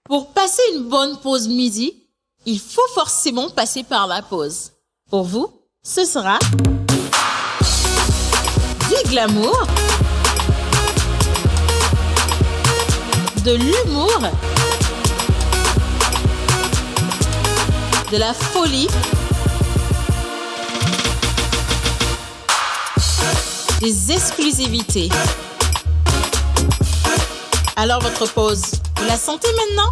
Pour passer une bonne pause midi, il faut forcément passer par la pause. Pour vous, ce sera du glamour, de l'humour, de la folie, des exclusivités. Alors votre pause, vous la sentez maintenant?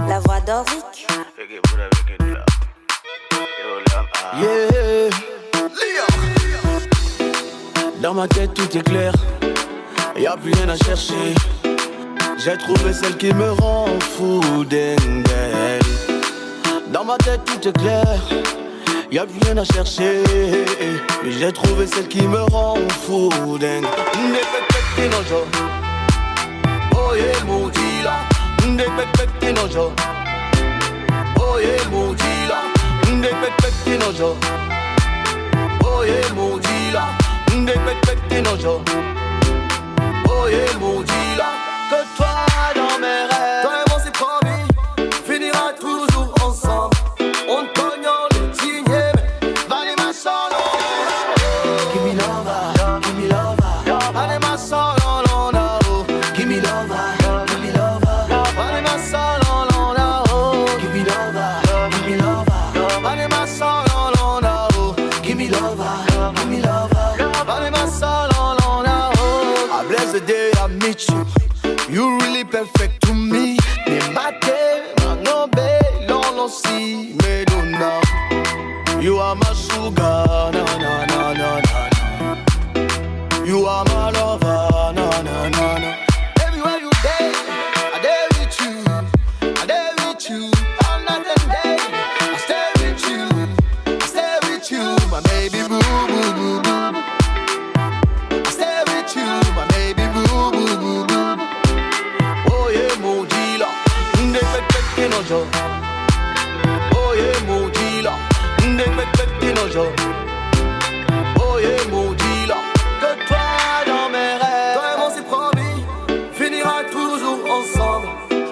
La voix d'Oric. Yeah. Dans ma tête tout est clair, y'a plus rien à chercher. J'ai trouvé celle qui me rend fou d'elle. Dans ma tête tout est clair, y'a plus rien à chercher. J'ai trouvé celle qui me rend fou d'elle. Oh yeah, Moudila. Ndepekpekti nojo. Oh yeah, Moudila. Ndepekpekti nojo. Oh yeah, Moudila. Ndepekpekti nojo. Oh yeah, Moudila. Que toi dans mes rêves, toi et moi c'est promis, finira toujours ensemble. On cognant les signes, valez ma solo. Give me love, give me love. Valez ma solo, no. Give me love. The day I meet you, you really perfect to me. Me mate, no be, no see, me do now. You are my sugar, na na na na na. You are my lover, na na na na. Everywhere you day, I day with you, I day with you. All night and day, I stay with you, I stay with you, my baby boo boo boo boo. Oh yeah, Moudila. Ndepekpekti nojo. Oh yeah, Moudila. Que toi dans mes rêves, toi et moi c'est promis, finira toujours ensemble.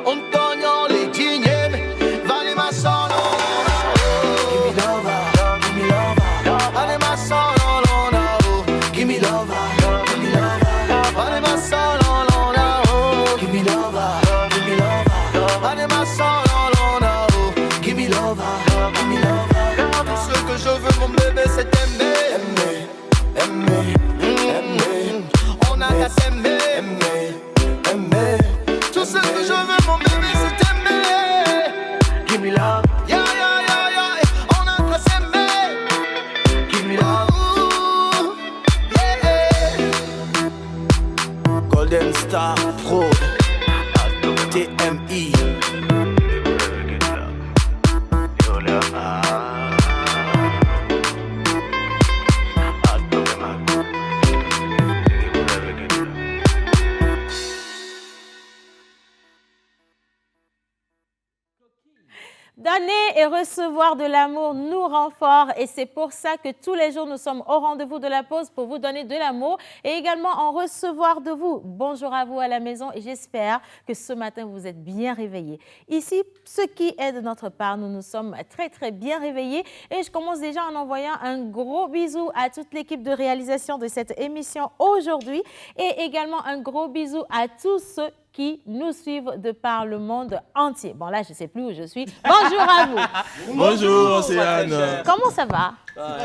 On cognant les dignes, valez ma solo. Give me love, give me love. Valez ma solo, no. Give me love, give me love. Valez ma solo, no. Give me love, give me love. Valez ma solo. Ce que je veux mon bébé c'est aimer, aimer, aimer, aimer. On a qu'à s'aimer, aimer, aimer. Tout ce que je veux mon bébé c'est aimer. Give me love. Yeah, yeah, yeah, yeah. On a qu'à s'aimer. Give me love. Ooh, yeah. Golden Star Pro TMI. Donner et recevoir de l'amour nous rend fort et c'est pour ça que tous les jours nous sommes au rendez-vous de la pause pour vous donner de l'amour et également en recevoir de vous. Bonjour à vous à la maison et j'espère que ce matin vous êtes bien réveillés. Ici, ce qui est de notre part, nous nous sommes très bien réveillés et je commence déjà en envoyant un gros bisou à toute l'équipe de réalisation de cette émission aujourd'hui et également un gros bisou à tous ceux qui nous suivent de par le monde entier. Bon, là, je ne sais plus où je suis. Bonjour à vous. Bonjour, Océane. Comment ça va?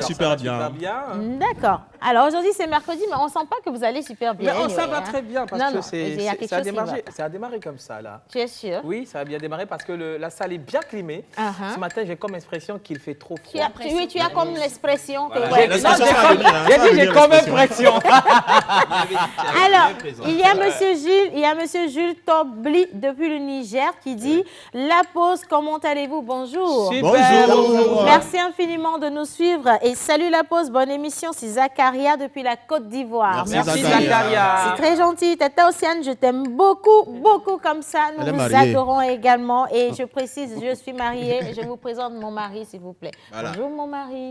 Super bien. Super bien. D'accord. Alors aujourd'hui c'est mercredi, mais on sent pas que vous allez super bien. Mais ça anyway, va hein. très bien parce Non, que non, il y a quelque ça a chose qui va. démarré, ça a démarré comme ça là. Tu es sûr? Oui, ça a bien démarré parce que la salle est bien climée. Ce matin, j'ai comme expression qu'il fait trop froid. Tu as comme l'expression que... J'ai dit j'ai comme impression. Alors, il y a Monsieur Jules Tobli depuis le Niger qui dit « La pause, comment allez-vous? Bonjour. » Super. Bonjour. Merci infiniment de nous suivre et salut la pause, bonne émission, c'est Zacharia depuis la Côte d'Ivoire. Merci Zacharia. Zacharia. C'est très gentil. Tata Océane, je t'aime beaucoup, beaucoup comme ça. Nous Elle est vous mariée. adorons également. Et je précise, je suis mariée. Je vous présente mon mari, s'il vous plaît. Voilà. Bonjour, mon mari.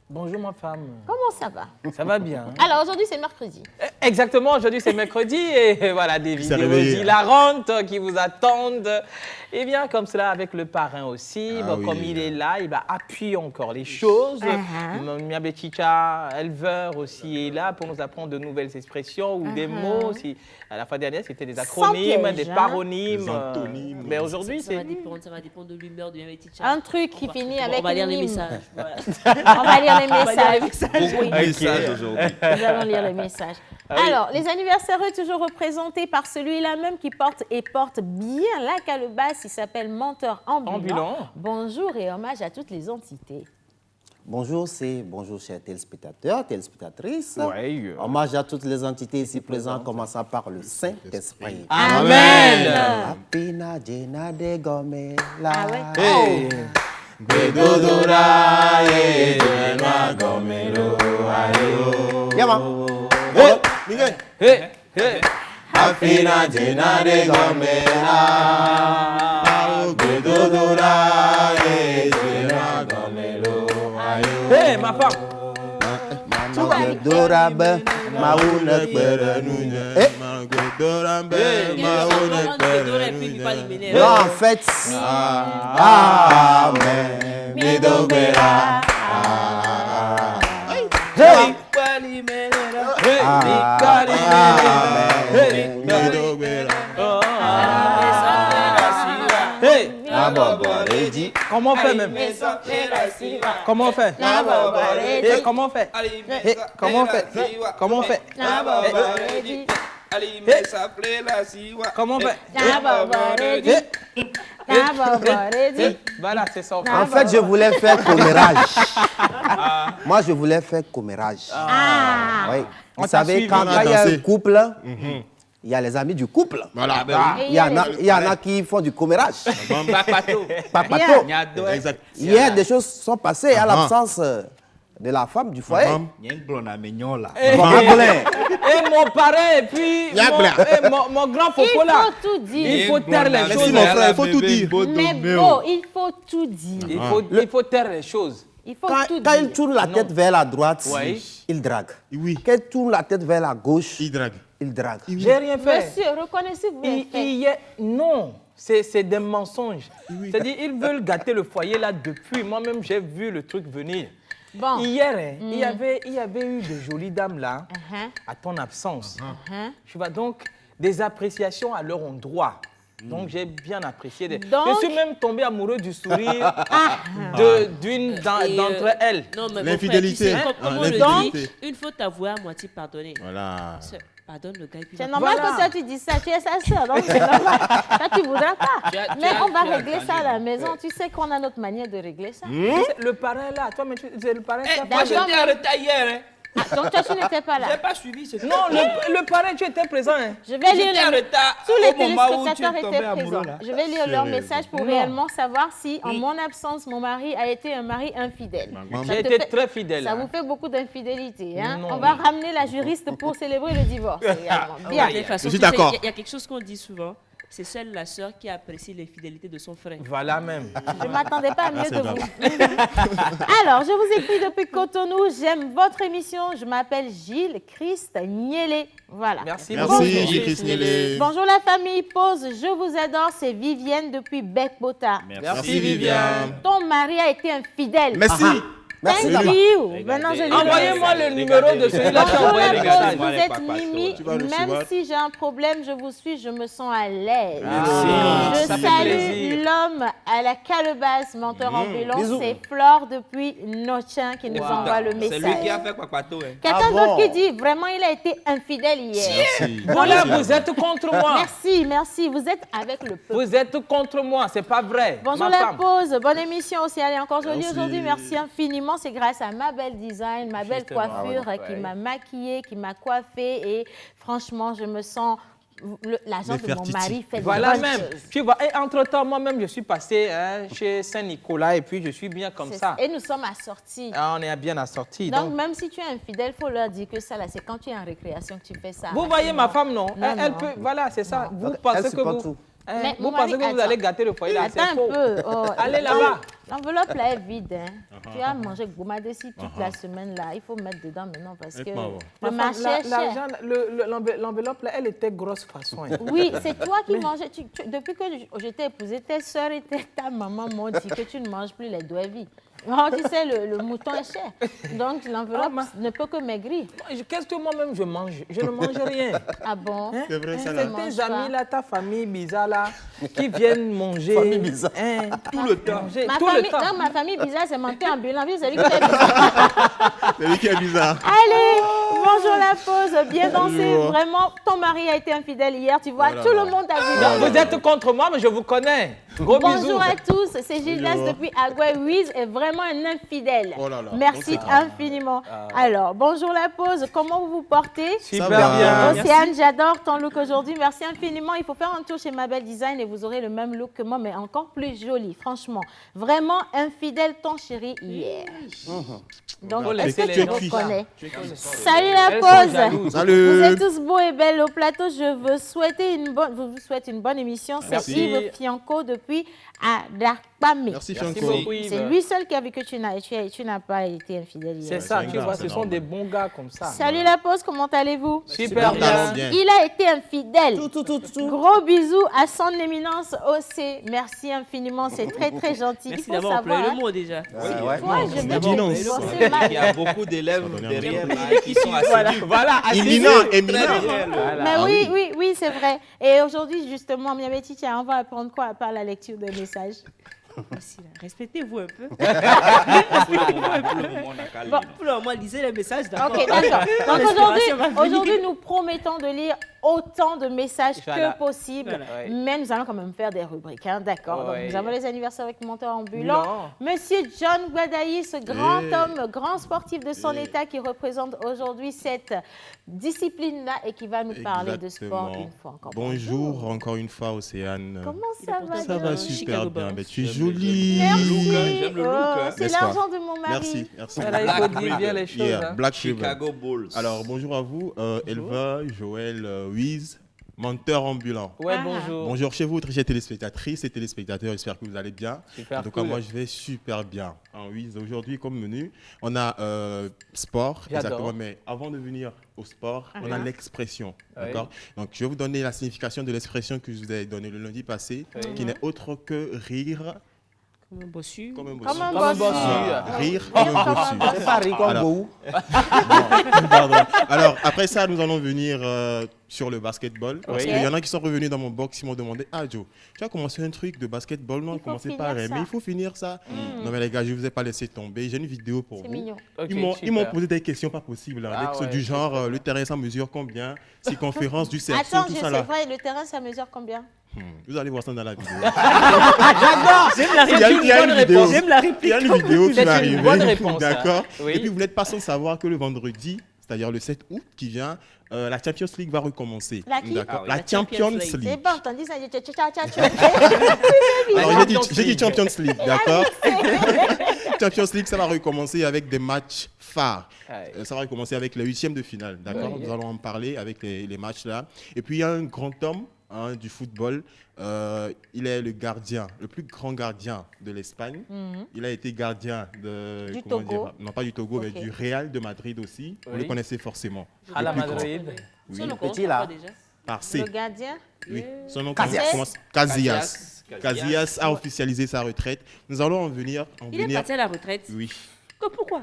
Bonjour ma femme. Comment ça va? Ça va bien. Alors, aujourd'hui, c'est mercredi. Exactement, aujourd'hui c'est mercredi et voilà des s'est vidéos réveillé. hilarantes qui vous attendent. Et bien comme cela avec le parrain aussi, Ah comme oui. il est là, il va appuyer encore les choses. Miabe Chicha, éleveur aussi est là pour nous apprendre de nouvelles expressions ou des mots. Si, à la fois dernière c'était des acronymes, piège, des hein. paronymes. Des antonymes. Mais aujourd'hui Ça va c'est... dépendre de l'humeur de Miabe Chicha. Un truc qui finit avec On va lire les mime. messages. Voilà. On va lire les On va lire messages. les messages. Beaucoup de messages aujourd'hui. Nous allons lire les messages. Alors, les anniversaires toujours représentés par celui-là même qui porte bien la calebasse. Il s'appelle Menteur ambulant. Bonjour et hommage à toutes les entités. Bonjour, bonjour chers téléspectateurs, téléspectatrices. Ouais. Hommage à toutes les entités ici présentes, commençant par le Saint-Esprit. Amen. Apina jena de gomela. Ah ouais? Hey. Yeah, man. Hey. Hey. Apina jena de gomela. Hey, ma femme. Dorabe, maouna Eh. Non, en fait, Amen. Midogera. Hey. Hey. Ababaredi. Comment on fait même? Comment on fait? Eh, comment on fait? Eh, comment on fait? Comment on fait? Comment on fait? Voilà, c'est ça. En fait, je voulais faire commérage. Moi, je voulais faire commérage. Oui. On Vous t'a savez, suivi, quand on a il y a un dansé. couple, il y a les amis du couple. Voilà. Il y en a qui font du commérage. Papato. Papato. Exact. Hier, des choses sont passées à l'absence de la femme du foyer. Bon, Anglais. Et mon parrain, et puis mon grand Il popo là. faut tout dire. Il faut taire les Merci choses. mon frère, il faut tout dire. Mais bon, il faut tout dire. Il faut taire les choses. Il faut Quand tout il dire. tourne la tête vers la droite, Oui. il drague. Oui. Quand il tourne la tête vers la gauche, Il drague. il drague. J'ai rien fait. Monsieur, reconnaissez-vous les faits. Non, c'est des mensonges. C'est-à-dire, ils veulent gâter le foyer là depuis. Moi-même, j'ai vu le truc venir. Bon. Hier, il y avait eu de jolies dames là, à ton absence. Tu vois, donc, des appréciations à leur endroit. Donc, j'ai bien apprécié. Donc- Je suis même tombé amoureux du sourire d'une d'entre elles. Non, mais L'infidélité. mon frère, tu sais, comme on le L'infidélité. dit, une faute avouée à moitié pardonnée. Voilà. Pardonne le gars et puis C'est va- normal Voilà. que toi tu dis ça, tu es sa soeur, donc c'est normal. Ça tu voudras pas. Tu as- Mais tu as- on va tu as régler ça à la maison. Tu sais qu'on a notre manière de régler ça. Le parrain là, toi, mais c'est le parrain qui a Moi, fait- j'étais en retard hier. Hein. Ah, donc toi tu n'étais pas là. J'ai pas suivi ce Non, le parrain, tu étais présent. Hein. Je vais lire J'étais en les... retard Tous les au moment où tu téléspectateurs es tombé étaient amoureux, présents. là. Je vais lire leurs Sérieux. messages pour Non. réellement savoir si, en mon absence, mon mari a été un mari infidèle. Ça J'ai te été fait- très fidèle. Ça hein. vous fait beaucoup d'infidélité. Hein? Non. On va ramener la juriste pour célébrer le divorce également. Bien. De toute façon, Je suis tu sais, d'accord. Il y a quelque chose qu'on dit souvent. C'est seule la sœur qui apprécie les fidélités de son frère. Voilà même. Je ne m'attendais pas à mieux c'est de grave. vous. Alors, je vous écris depuis Cotonou. J'aime votre émission. Je m'appelle Gilles Christ Niélé. Voilà. Merci Merci, beaucoup. Gilles Christ-Niélé. Bonjour la famille. Pause. Je vous adore. C'est Vivienne depuis Bec-Bota. Merci Viviane. Ton mari a été infidèle. Merci. Merci, Thank Daba. you. Maintenant, je lis le Envoyez-moi le numéro de celui-là qui a Bonjour envoyé la les pause, messages. vous êtes Mimi. Tu vas le Même suivre. si j'ai un problème, je vous suis, je me sens à l'aise. Merci. Je Ça fait salue plaisir. l'homme à la calebasse, menteur ambulant. Bisous. C'est Flore depuis Nochin qui nous envoie le C'est lui qui a message. fait Kwakwato. Hein. Quelqu'un Ah d'autre bon? qui dit vraiment il a été infidèle hier. Merci. Voilà, Merci. vous êtes contre moi. Merci, merci. Vous êtes avec le peuple. Vous êtes contre moi, c'est pas vrai. Bonjour Ma la femme. pause, bonne émission aussi. Elle est encore jolie Merci. aujourd'hui. Merci infiniment. C'est grâce à ma belle design, ma belle Justement, coiffure ouais. qui m'a maquillée, qui m'a coiffée. Et franchement, je me sens. L'agent de mon mari fait Voilà de bonnes même. choses. Tu vois, et entre-temps, moi-même, je suis passé chez Saint-Nicolas et puis je suis bien comme C'est ça. Et nous sommes assortis. Ah, on est bien assortis. Donc, Donc, même si tu es infidèle, il faut leur dire que ça, là, c'est quand tu es en récréation que tu fais ça. vous voyez ma femme, non? Non, Elle non. peut, voilà, c'est ça. Vous Donc, pensez elle que supporte vous... tout. Mais vous mon pensez mari, que vous allez gâter le foyer là, c'est Attends un faux. peu. Oh, Allez là-bas. L'enveloppe là est vide. Hein. Tu as mangé gourmadessi toute la semaine là. Il faut mettre dedans maintenant parce que Avec ma voix. le Ma marché femme, est cher. l'argent, l'enveloppe là, elle était grosse façon. Hein. Oui, c'est toi qui mangeais. Depuis que j'étais épousée, tes soeurs et ta maman m'ont dit que tu ne manges plus les doigts vies. Oh, tu sais, le mouton est cher. Donc l'enveloppe ne peut que maigrir. Qu'est-ce que moi-même je mange? Je ne mange rien. Ah bon? C'est vrai, ça C'est là. mange tes pas. amis là, ta famille bizarre là, qui viennent manger. Famille bizarre. Tout le temps. Ma famille, non, ma famille bizarre, c'est menteur ambulant. C'est lui qui est bizarre. C'est lui qui est bizarre. Allez, bonjour la pause, bien dansé. Bonjour. Vraiment, ton mari a été infidèle hier, tu vois, Oh là tout là. le monde a vu. Vous êtes contre moi, mais je vous connais. Gros bisous. Bonjour à tous, c'est Gildas Bonjour. depuis Agoué. Wiz est vraiment un infidèle. Oh là là. Merci Donc, c'est grave. infiniment. Alors, bonjour la pause, comment vous vous portez? Super va. bien. Océane, j'adore ton look aujourd'hui. Merci infiniment. Il faut faire un tour chez Ma Belle Design et vous aurez le même look que moi, mais encore plus joli, franchement. Vraiment infidèle ton chéri hier. Donc, Faut est-ce laisser que les tu gens me faire. connais? Salut la Elles sont pause. jalouses. Vous Salut. êtes tous beaux et belles au plateau. Je vous souhaite une bonne émission. C'est Merci. Yves Fianco depuis Adakpame. Merci, Merci Fianco. beaucoup, Yves. C'est lui seul qui a vu que tu n'as pas été infidèle hier. C'est ça, c'est tu normal, vois, c'est ce sont normal. des bons gars comme ça. Salut la pause, comment allez-vous? Super Bien. bien. Il a été infidèle. Tout. Gros bisous à son éminence OC. Merci infiniment, c'est très très gentil. Merci Il faut d'avoir savoir. employé hein. le mot déjà. Ouais. Moi, je vais l'éminence. bosser mal. Il y a beaucoup d'élèves Ça donne derrière envie. là, qui sont assidus. Voilà, Éminent, éminent. Voilà. Mais oui, c'est vrai. Et aujourd'hui, justement, Miameti, on va apprendre quoi par la lecture des messages? Merci, là. Respectez-vous un peu. Pour le moment, on a qu'à lire. Pour le moment, lisez les messages d'abord. Ok, d'accord. Donc L'inspiration va venir. aujourd'hui, nous promettons de lire autant de messages Voilà. que possible. Voilà. Ouais. Mais nous allons quand même faire des rubriques, hein, d'accord? Ouais. Donc nous avons les anniversaires avec Menteur Ambulant. Non. Monsieur John Guadailly, ce grand Eh. homme, grand sportif de son état qui représente aujourd'hui cette discipline-là et qui va nous parler de sport Exactement. une fois encore. Bonjour encore une fois, Océane. Comment ça va? Ça va John? super Chicago bien. Bulls. Mais tu es J'aime jolie. Merci. J'aime le look, hein. C'est N'est-ce pas? l'argent de mon mari. Merci, merci. Voilà, il faut dire bien les choses. Yeah, hein. Black Ribbon. Chicago Bulls. Alors, bonjour à vous, Elva, Joël, Wiz, menteur ambulant. Ouais, Ah. bonjour. Bonjour chez vous, très chers téléspectatrices et téléspectateurs, j'espère que vous allez bien. Super En tout cas, cool. moi, je vais super bien. Oui, aujourd'hui, comme menu, on a sport, J'adore. exactement, mais avant de venir au sport, on a l'expression, Oui. d'accord? Donc, je vais vous donner la signification de l'expression que je vous ai donnée le lundi passé, Oui. qui n'est autre que rire Comme un bossu. comme un bossu. Comme un Comme un bossu. bossu. Rire Comme comme un un bossu. bossu. C'est pas riz comme Alors. Bou. Pardon. Alors, après ça, nous allons venir sur le basketball. Parce Oui. qu'il y en a qui sont revenus dans mon box, ils m'ont demandé: Ah, Joe, tu as commencé un truc de basketball? Non, Il faut commencez finir par ça. mais il faut finir ça. Non, mais les gars, je ne vous ai pas laissé tomber. J'ai une vidéo pour C'est vous. mignon. Ok, Ils m'ont super. posé des questions pas possibles, hein, Ah avec ouais, du genre super. le terrain, ça mesure combien? Circonférence du cercle, Attends, tout je ça sais là. vrai, le terrain, ça mesure combien? Vous allez voir ça dans la vidéo. J'aime la Il y a réplique. il y a une vidéo. J'aime la Il y réplique. a une vidéo qui C'est va une arriver. bonne réponse, ça. D'accord. Oui. Et puis vous n'êtes pas sans savoir que le vendredi, c'est-à-dire le 7 août qui vient, la Champions League va recommencer. La qui? D'accord. Ah oui. La La Champions Champions League. League. C'est bon, t'en dis ça, Alors, j'ai dit Champions Champions League, d'accord. Champions League, ça va recommencer avec des matchs phares. Ouais. Ça va recommencer avec les huitièmes de finale, d'accord. Ouais. Nous allons en parler avec les matchs là. Et puis il y a un grand homme du football. Il est le gardien, le plus grand gardien de l'Espagne. Il a été gardien de Du comment Togo. dire, non pas du Togo, Ok. mais du Real de Madrid aussi. Vous Oui. le connaissez forcément. À la Le plus grand. Madrid. Oui. Ça, on commence Petit, par là. quoi déjà? Par C. Le gardien? Oui. Son nom Casillas. commence Casillas. Casillas. Casillas a officialisé sa retraite. Nous allons en venir. Il est parti à la retraite. Oui. Pourquoi?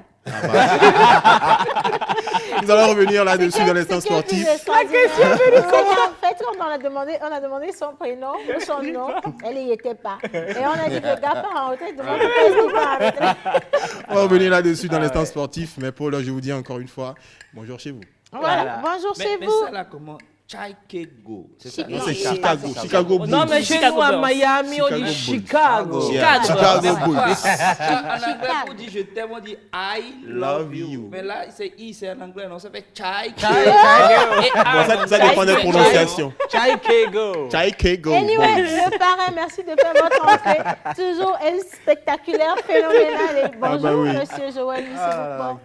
Nous allons revenir là-dessus dans l'instant sportif. La question en fait, quand on a demandé son prénom, son nom, elle n'y était pas. Et on a dit que le gars part en retraite, demande pourquoi est-ce qu'il part en retraite. On va revenir là-dessus dans l'instant sportif. Mais Paul, je vous dis encore une fois, bonjour chez vous. Voilà, bonjour chez Mais vous. ça là, comment? Chai-Kego. C'est ça? Non, c'est Chicago. Chicago Bulls. Non, mais chez Chicago nous à Bulls. Miami, on dit Chicago Chicago. Yeah, Chicago Bulls. En anglais, on dit je t'aime, on dit I love you. you. Mais là, c'est I, c'est en anglais, non? Ça fait chai. Bon, ça dépend des prononciations. Chai-Kego. Chicago Anyway, Bulls. le parrain, merci de faire votre entrée. Toujours spectaculaire, phénoménal. Et bonjour, bah oui. monsieur Joël, s'il vous plaît.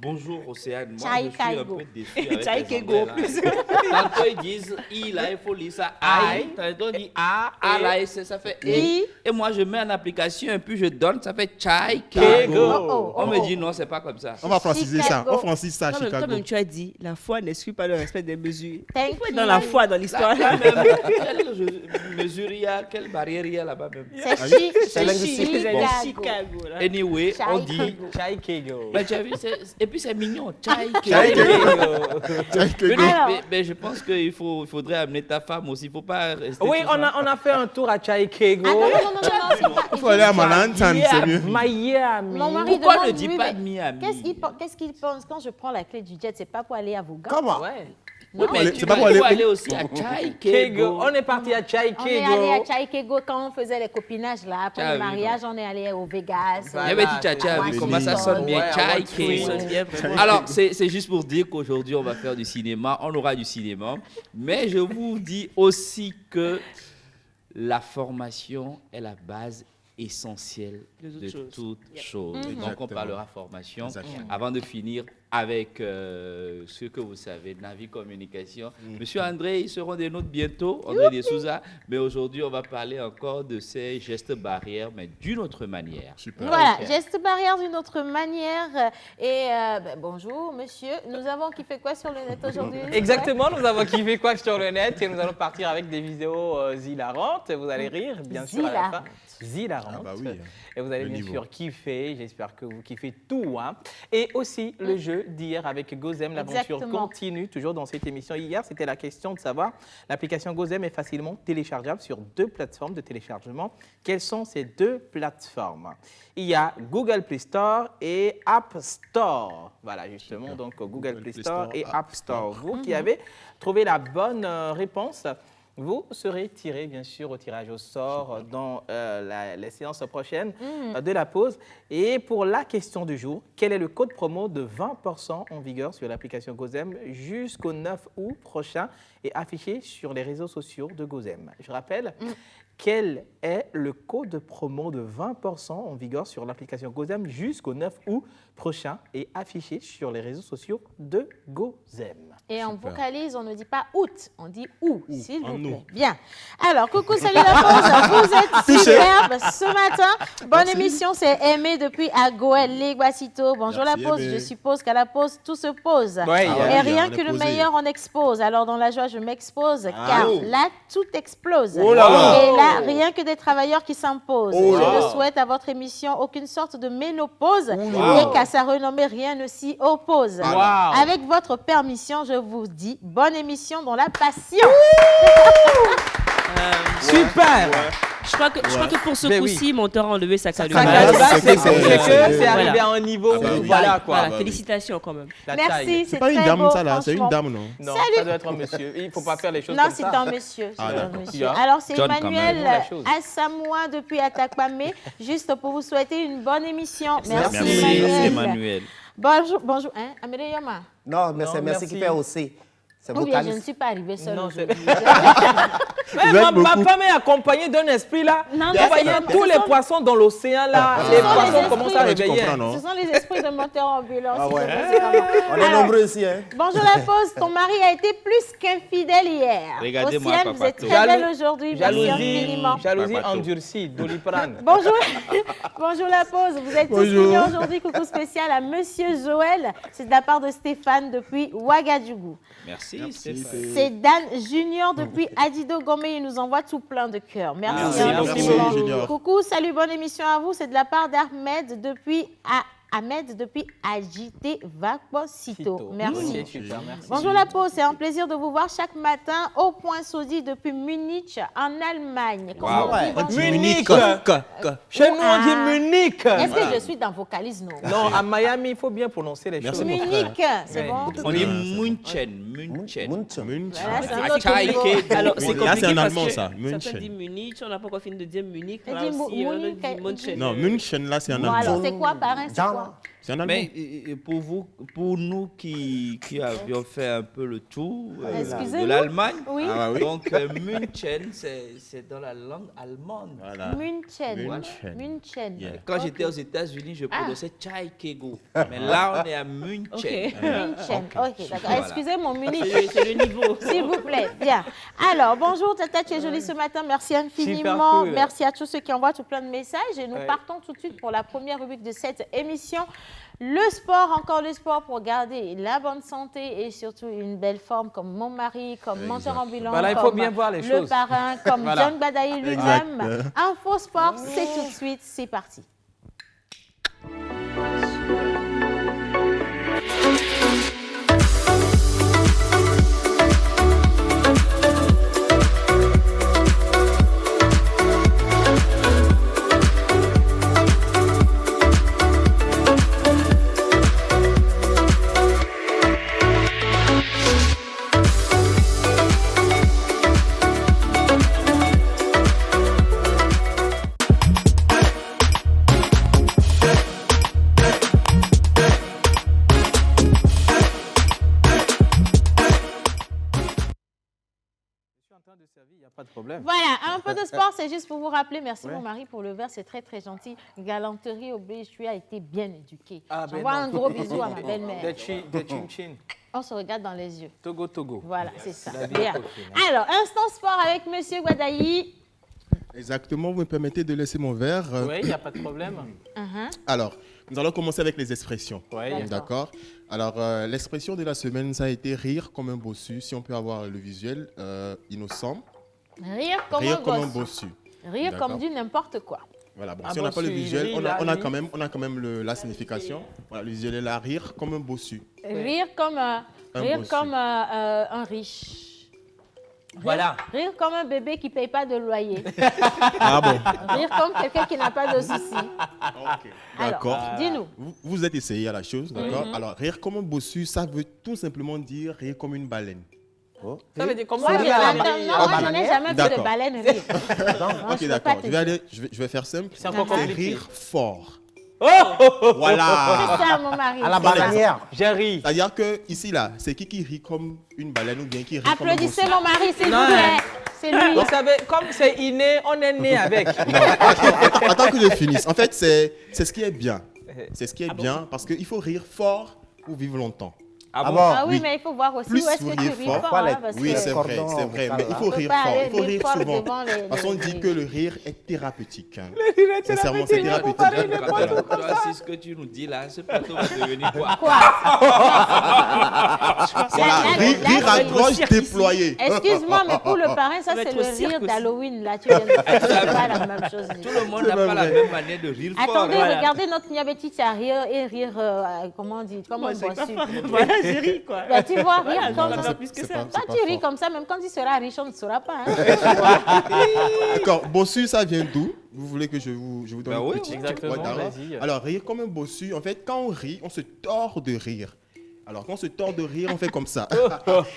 Bonjour Océane, moi Chai je suis un Kego. peu déçu avec Chai les Kego, Anglais, là. Tantôt ils disent I, là il faut lire ça I, tantôt on dit A, là ça fait I. Et moi je mets en application et puis je donne, ça fait Chai Kego. Kego. On me dit non, c'est pas comme ça. On va franciser ça. Chicago. On francise ça à Comme Chicago. tu as dit, la foi n'exclut pas le respect des mesures. Thank Il faut être you. dans la foi, dans l'histoire. Là, même, quelle mesure il y a, quelle barrière il y a là-bas même. C'est linguistique. Chicago. Chicago, là. Anyway, on dit. Chai-Kego. Mais tu as vu, et puis c'est mignon, Chai Chai Kego. Chicago. Alors. Mais je pense qu'il faudrait amener ta femme aussi. Il ne faut pas rester. Oui, tout on a fait un tour à Chai-Kego. Ah non, c'est pas. Il faut aller à Manhattan, c'est mieux. Miami. Mon mari Pourquoi demande, ne dis oui, pas mais Miami? Qu'est-ce qu'il pense quand je prends la clé du jet? C'est pas pour aller à Vuga. Comment? Ouais. Oui, mais C'est tu pas vas pour aller- aller aussi à Chai Kego. Kego. On est parti à On est allé à Chai-Kego. Chicago quand on faisait les copinages là. Après T'as le vu, mariage, on est allé au Vegas. Voilà. Il y avait dit tcha-tcha, Ouais, vu comment ça sonne bien, Ouais, Chai ouais, Kego. Ça sonne bien, vraiment. Alors, c'est juste pour dire qu'aujourd'hui, on va faire du cinéma. On aura du cinéma. Mais je vous dis aussi que la formation est la base essentielle De de toutes toute chose. Yep. Donc, on Exactement. parlera formation. Exactement. Avant de finir avec ce que vous savez, Navi Communication. Monsieur André, ils seront des nôtres bientôt, André de Souza. Mais aujourd'hui, on va parler encore de ces gestes barrières, mais d'une autre manière. Super. Voilà, geste barrière d'une autre manière. Et bonjour, monsieur. Nous avons kiffé quoi sur le net aujourd'hui? Exactement, nous avons kiffé quoi sur le net et nous allons partir avec des vidéos hilarantes. Vous allez rire, bien sûr, à la fin. Hilarantes. Ah bah oui. Et vous allez Le bien niveau. sûr kiffer. J'espère que vous kiffez tout. Hein. Et aussi le jeu d'hier avec Gozem. L'aventure Exactement. continue toujours dans cette émission. Hier, c'était la question de savoir l'application Gozem est facilement téléchargeable sur 2 plateformes de téléchargement. Quelles sont ces 2 plateformes? Il y a Google Play Store et App Store. Voilà, justement, donc Google Play Store et App Store. Vous qui avez trouvé la bonne réponse, vous serez tiré, bien sûr, au tirage au sort dans les séances prochaines de la pause. Et pour la question du jour, quel est le code promo de 20% en vigueur sur l'application Gozem jusqu'au 9 août prochain et affiché sur les réseaux sociaux de Gozem? Je rappelle, quel est le code promo de 20% en vigueur sur l'application Gozem jusqu'au 9 août prochain et affiché sur les réseaux sociaux de Gozem? Et on vocalise, on ne dit pas août, on dit ou, s'il en vous plaît. nous. Bien. Alors, coucou, salut la pause. Vous êtes superbe ce matin. Bonne émission, c'est Aimé depuis Agoël, Leguasito. Bonjour Merci, la pause. Aimé. Je suppose qu'à la pause, tout se pose. Ouais, Et Ah ouais, rien on est que le posé. meilleur, on expose. Alors, dans la joie, je m'expose, car oh. là, tout explose. Oh là là. Et là, rien que des travailleurs qui s'imposent. Oh je là ne là. souhaite à votre émission aucune sorte de ménopause. là. Et qu'à sa renommée, rien ne s'y oppose. Wow. Avec votre permission, je vous dis bonne émission dans la passion. Super! Je crois que pour ce Ben coup-ci, mon temps a enlevé sa Ça, calme. c'est arrivé Voilà. à un niveau Ah bah où, oui. voilà quoi. Voilà, bah oui. félicitations quand même. La Merci, taille. c'est C'est pas une très dame, beau, ça là. C'est une franchement. dame, non? Non, ça doit être un monsieur. Il ne faut pas faire les choses Non, comme c'est ça. un monsieur. Ah, c'est un d'accord. monsieur. Qui a Alors, c'est John, quand Emmanuel même. La chose. Assamoa depuis Atakpamé, juste pour vous souhaiter une bonne émission. Merci, Merci. Emmanuel. Emmanuel. Bonjour, bonjour. Hein, Amélie Yoma. Non, mais Non, c'est merci merci. qui fait aussi. C'est Ou bien je ne vocaliste. suis pas arrivée seule Non, c'est- aujourd'hui. Mais Vous êtes ma beaucoup. femme est accompagnée d'un esprit là. Non, Vous non, voyez ce tous sont- les poissons dans l'océan là. Les sont les poissons commencent à esprits. Tu réveiller. comprends, non? Ce sont les esprits de moteur ambulance. Ah ouais. conséquemment. On est Alors, nombreux ici, hein. Bonjour la pause, ton mari a été plus qu'infidèle hier. Regardez-moi, Océane, vous êtes Papato. très belle aujourd'hui. Merci Jalousie, infiniment. jalousie Papato. endurcie, Doliprane. Bonjour, bonjour la pause. Vous êtes tous Bonjour. mignons aujourd'hui. Coucou spécial à Monsieur Joël. C'est de la part de Stéphane depuis Ouagadougou. Merci, Merci, Stéphane. C'est Dan Junior depuis Adido Gomé. Il nous envoie tout plein de cœur. Merci, Merci infiniment. beaucoup, Junior. Coucou, salut, bonne émission à vous. C'est de la part d'Ahmed depuis Ahmed depuis Agité Vakbosito. Merci. Ok, super, merci. Bonjour la pause, c'est un plaisir de vous voir chaque matin au point Saudi depuis Munich en Allemagne. Comment on dit Munich. Chez nous, on dit Munich. Est-ce que je suis dans vocalisme? Non, à Miami, il faut bien prononcer les choses. Munich, c'est Ouais. bon? On dit München. Voilà, c'est un Ah, autre Chaike. niveau. Alors, c'est Là, compliqué c'est en parce allemand, que ça. certains München. disent Munich, on n'a pas encore fini de dire Munich. Elle Là dit aussi, on Munich, dit München. Non, München, là, c'est en Bon, allemand. alors, c'est quoi, parrain? C'est quoi? C'est en allemand. Mais pour vous, pour nous qui avions fait un peu le tour Excusez-nous. de l'Allemagne, Oui. Ah, oui. donc München, c'est dans la langue allemande. Voilà. München. München. München. Yeah. Quand Ok. j'étais aux États-Unis, je prononçais Chaikego. Mais là, on est à München. Ok. München. Ok, d'accord. Voilà. Excusez mon Munich. C'est le niveau. S'il vous plaît. Bien. Alors, bonjour Tata, tu es jolie ce matin. Merci infiniment. Super cool. Merci à tous ceux qui envoient tout plein de messages. Et nous Ouais. partons tout de suite pour la première rubrique de cette émission. Le sport, encore le sport pour garder la bonne santé et surtout une belle forme comme mon mari, comme monteur ambulant, Voilà, il faut comme bien voir les le choses. parrain, comme Voilà. John Badaï lui-même. Info Sport, c'est tout de suite. C'est parti. De servir, il n'y a pas de problème. Voilà, un peu de sport, c'est juste pour vous rappeler. Merci Ouais. mon mari pour le verre, c'est très très gentil. Galanterie oblige, tu as été bien éduqué. Ah, ben J'envoie non. un gros bisou à ma belle-mère. De chin-chin. On se regarde dans les yeux. Togo. Voilà, c'est ça. La vie Bien. est coquine, Alors, instant sport avec Monsieur Guadaï. Exactement, vous me permettez de laisser mon verre. Oui, il n'y a pas de problème. Alors, nous allons commencer avec les expressions. Oui. D'accord. Alors, l'expression de la semaine, ça a été rire comme un bossu. Si on peut avoir le visuel innocent. Rire comme Rire un comme un gosse. bossu. Rire D'accord. comme du n'importe quoi. Voilà, bon, Un si on n'a pas le bossu, il visuel, rit, on là, a lui. quand même la signification. Voilà, le visuel est là, rire comme un bossu. Rire comme un bossu. un riche. Voilà. Rire comme un bébé qui ne paye pas de loyer. Ah bon. Rire comme quelqu'un qui n'a pas de soucis. D'accord. Alors, dis-nous. Vous êtes essayé à la chose, d'accord. Alors, rire comme un bossu, ça veut tout simplement dire rire comme une baleine. Ça veut dire comment Moi, on je dit à la l'entends. mairie, Non, à moi, je bananière? n'ai jamais vu de D'accord. baleine rire. Ok, d'accord. Je vais faire simple. C'est encore C'est compliqué. rire fort. Oh Voilà. C'est ça, mon mari. À la bananière. J'ai ri. C'est-à-dire que ici là, c'est qui rit comme une baleine ou bien qui rit comme un Applaudissez bossu. mon mari, s'il vous Non, plaît. C'est lui. Vous savez, comme c'est inné, on est né avec. Attends que je finisse. En fait, c'est ce qui est bien. C'est ce qui est bien parce qu'il faut rire fort pour vivre longtemps. Ah bon? Ah oui, Oui. mais il faut voir aussi Plus où est-ce vous que tu riez ris fort. fort. Pas les- Parce Oui, que c'est vrai, cordon c'est vrai. vocal, Mais il là. faut on peut rire pas fort. aller Il faut rire rire fort souvent. devant les- Parce qu'on les- dit que le rire est thérapeutique. hein. rire est Sincèrement, c'est thérapeutique, thérapeutique. vous parlez de Voilà. Toi, c'est ce que tu nous dis là, ce plateau va devenir quoi? Voilà, Là, rire à être au gorge cirque ici. déployée. Excuse-moi, mais pour le parrain, ça, On va c'est être le au cirque rire aussi. d'Halloween. Là, tu viens de faire. C'est pas la même chose. Tout le monde C'est n'a pas pas la vrai. même manière de rire fort. Attendez, hein. regardez notre Niabetiti à rire et rire, comment on dit, comme Moi, un c'est pas bossu. Voilà, j'ai ri, quoi. Bah, tu vois, rire Voilà, comme j'en ai ça. pas plus que c'est ça. pas- Toi, c'est tu pas ris fort. comme ça, même quand il sera riche, on ne saura pas. Hein. D'accord, bossu, ça vient d'où? Vous voulez que je vous donne Bah une oui, petite exactement, d'accord. vas-y. Alors, rire comme un bossu, en fait, quand on rit, on se tord de rire. Alors, quand on se tord de rire, on fait comme ça. Et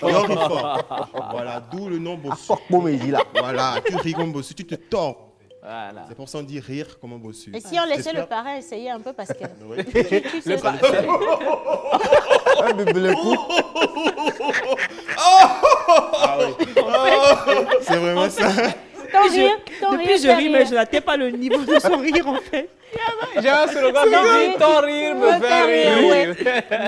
on rit fort. Voilà, d'où le nom bossu. Fuck Boméji là. Voilà, tu ris comme bossu, tu te tords. Voilà. C'est pour ça qu'on dit rire comme un bossu. Et si on laissait le J'espère- parrain essayer un peu parce que Oui. tu sais, Un bébé le coup. C'est vraiment ça. ton rire, ton Depuis, rire, je fait ris, mais rire. je n'atteins pas le niveau de son rire, en fait. J'ai un slogan qui dit ton rire me fait rire. Oui.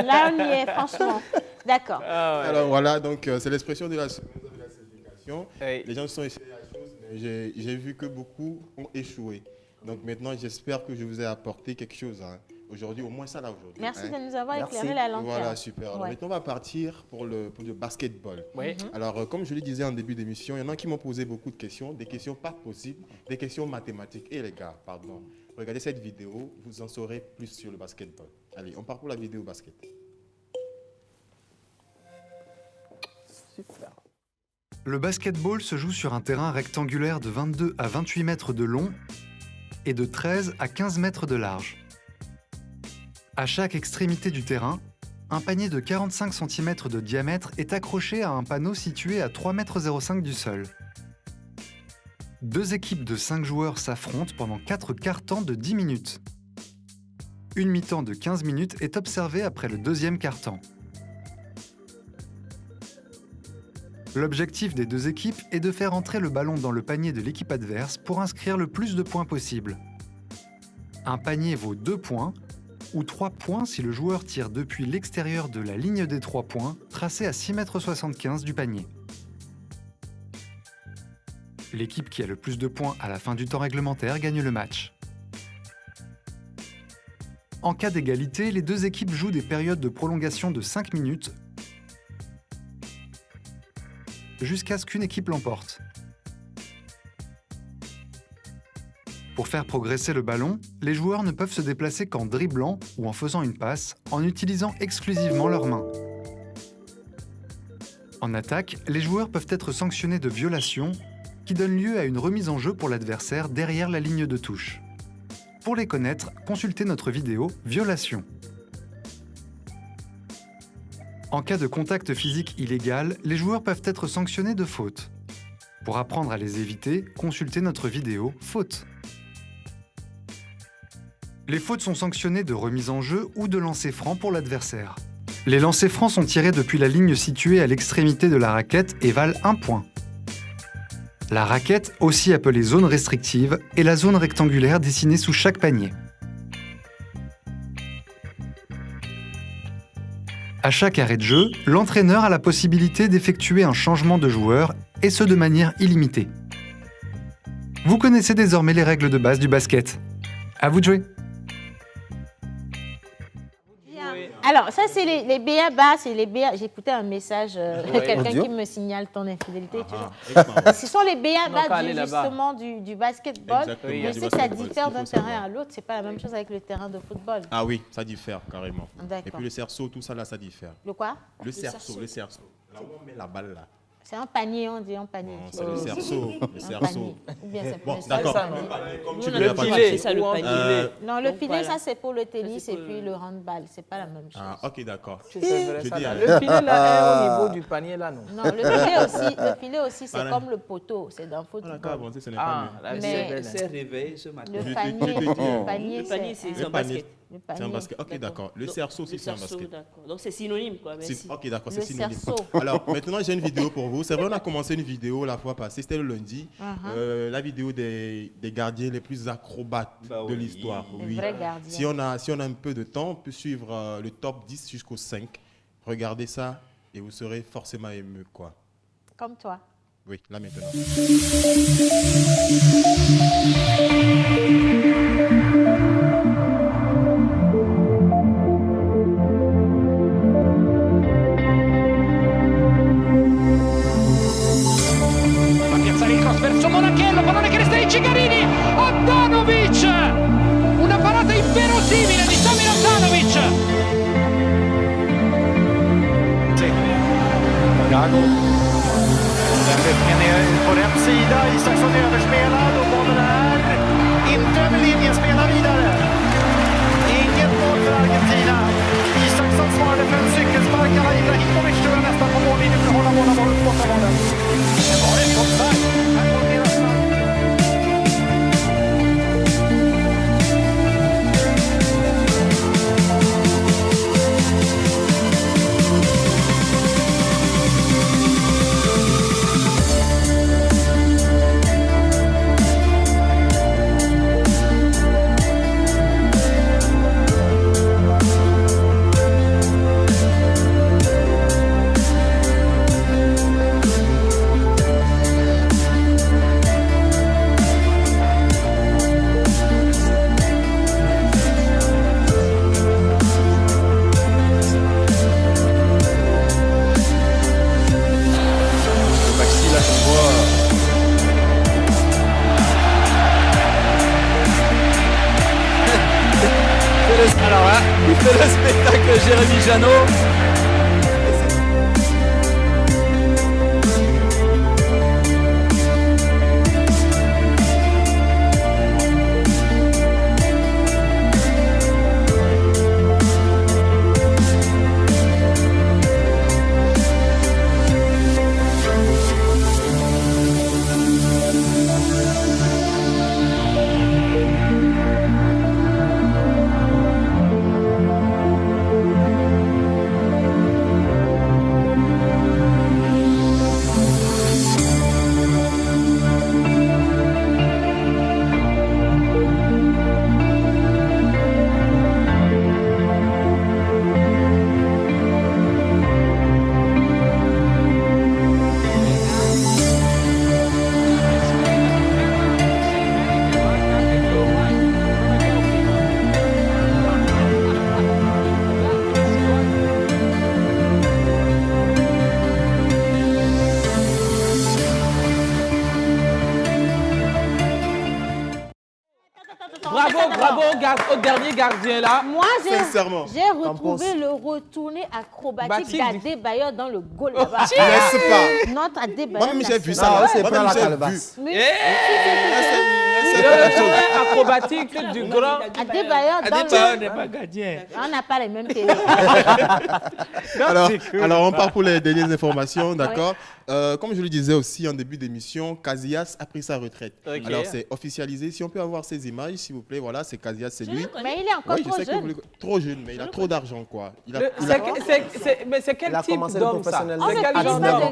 Là, on y est, franchement. D'accord. Alors voilà, donc c'est l'expression de la signification. Oui. Les gens se sont essayés la chose, mais j'ai vu que beaucoup ont échoué. Donc maintenant, j'espère que je vous ai apporté quelque chose hein. Aujourd'hui, au moins ça là aujourd'hui. Merci hein. de nous avoir Merci. éclairé la lanterne. Voilà, super. Alors Ouais. maintenant, on va partir pour le basketball. Oui. Alors, comme je le disais en début d'émission, il y en a qui m'ont posé beaucoup de questions, des questions pas possibles, des questions mathématiques. Et les gars, pardon, Regardez cette vidéo, vous en saurez plus sur le basketball. Allez, on part pour la vidéo basket. Super. Le basketball se joue sur un terrain rectangulaire de 22 à 28 mètres de long et de 13 à 15 mètres de large. À chaque extrémité du terrain, un panier de 45 cm de diamètre est accroché à un panneau situé à 3,05 m du sol. 2 équipes de 5 joueurs s'affrontent pendant 4 quart-temps de 10 minutes. Une mi-temps de 15 minutes est observée après le deuxième quart-temps. L'objectif des 2 équipes est de faire entrer le ballon dans le panier de l'équipe adverse pour inscrire le plus de points possible. Un panier vaut 2 points, ou 3 points si le joueur tire depuis l'extérieur de la ligne des 3 points, tracée à 6,75 m du panier. L'équipe qui a le plus de points à la fin du temps réglementaire gagne le match. En cas d'égalité, les 2 équipes jouent des périodes de prolongation de 5 minutes jusqu'à ce qu'une équipe l'emporte. Pour faire progresser le ballon, les joueurs ne peuvent se déplacer qu'en dribblant ou en faisant une passe, en utilisant exclusivement leurs mains. En attaque, les joueurs peuvent être sanctionnés de violation, qui donne lieu à une remise en jeu pour l'adversaire derrière la ligne de touche. Pour les connaître, consultez notre vidéo « Violation ». En cas de contact physique illégal, les joueurs peuvent être sanctionnés de faute. Pour apprendre à les éviter, consultez notre vidéo « Faute ». Les fautes sont sanctionnées de remise en jeu ou de lancer franc pour l'adversaire. Les lancers francs sont tirés depuis la ligne située à l'extrémité de la raquette et valent 1 point. La raquette, aussi appelée zone restrictive, est la zone rectangulaire dessinée sous chaque panier. À chaque arrêt de jeu, l'entraîneur a la possibilité d'effectuer un changement de joueur, et ce de manière illimitée. Vous connaissez désormais les règles de base du basket. À vous de jouer. Alors, ça, c'est les BA, c'est les BA. J'écoutais un message, quelqu'un qui me signale ton infidélité. Ce sont les BA justement du basketball. Exactement. Je sais que ça diffère d'un terrain à l'autre. C'est pas la même chose avec le terrain de football. Ah oui, ça diffère carrément. D'accord. Et puis le cerceau, tout ça là, ça diffère. Le quoi? Le cerceau. Là où on met la balle là. C'est un panier, on dit un panier. Non, c'est le cerceau. Le cerceau. Ou bien c'est Bon, plus d'accord. ça. Comme Nous, tu on a veux, le filet, ça, le panier. Non, le Donc, filet, voilà. ça c'est pour le tennis Ça, c'est et pour puis le handball. C'est pas la même chose. Ah, ok, d'accord. C'est vrai, Je ça, dis là. à Le filet là est au niveau du panier là, non? Non, le filet aussi, c'est Voilà. comme le poteau. C'est dans le On a qu'à football. avancer, ce n'est Ah, pas là, Mais- c'est Elle belle. s'est réveillée ce matin. Le Je panier, te dis. le panier, Le panier, c'est Le un panier. basket. le C'est un panier. basket. Ok, d'accord. Le cerceau aussi, c'est un cerceau, basket. d'accord. Donc c'est synonyme, quoi. Merci. Ok, d'accord, Le c'est synonyme. cerceau. Alors, maintenant, j'ai une vidéo pour vous. C'est vrai, on a commencé une vidéo la fois passée, c'était le lundi. La vidéo des gardiens les plus acrobates Bah de oui. l'histoire. Les vrais gardiens. Si on a un peu de temps, on peut suivre le top 10 jusqu'au 5. Regardez ça et vous serez forcément ému, quoi. Comme toi. Oui, là maintenant. Va a piazzare il cross verso Monachello, pallone che resta ai Cigarini, Handanovic, una parata inverosimile di Samir Handanovic. Sì. Gago. Den löpningen är på rätt sida, Isaksson överspelad och bollen är inte över linjen, spelar vidare. Alors là, il fait le spectacle Jérémy Janot. Au dernier gardien là. Moi, Sincèrement. j'ai retrouvé le retourné acrobatique d'Adebayor dans le goal là-bas. Laisse pas. Notre Adebayor. Moi-même, j'ai vu ça. Non, c'est Moi-même, pas la j'ai calebasse. vu. Le retourné acrobatique du grand. Adebayor dans Adebayor n'est le... pas gardien. On n'a pas les mêmes télés. Alors, on part pour les dernières informations, d'accord. Comme je le disais aussi en début d'émission, Casillas a pris sa retraite. Okay. Alors, c'est officialisé. Si on peut avoir ces images, s'il vous plaît, voilà, c'est Casillas, c'est lui. Mais il est encore Oui, trop je sais que jeune. trop jeune, mais il a trop d'argent, quoi. Mais c'est quel type d'homme ça? On ne finit pas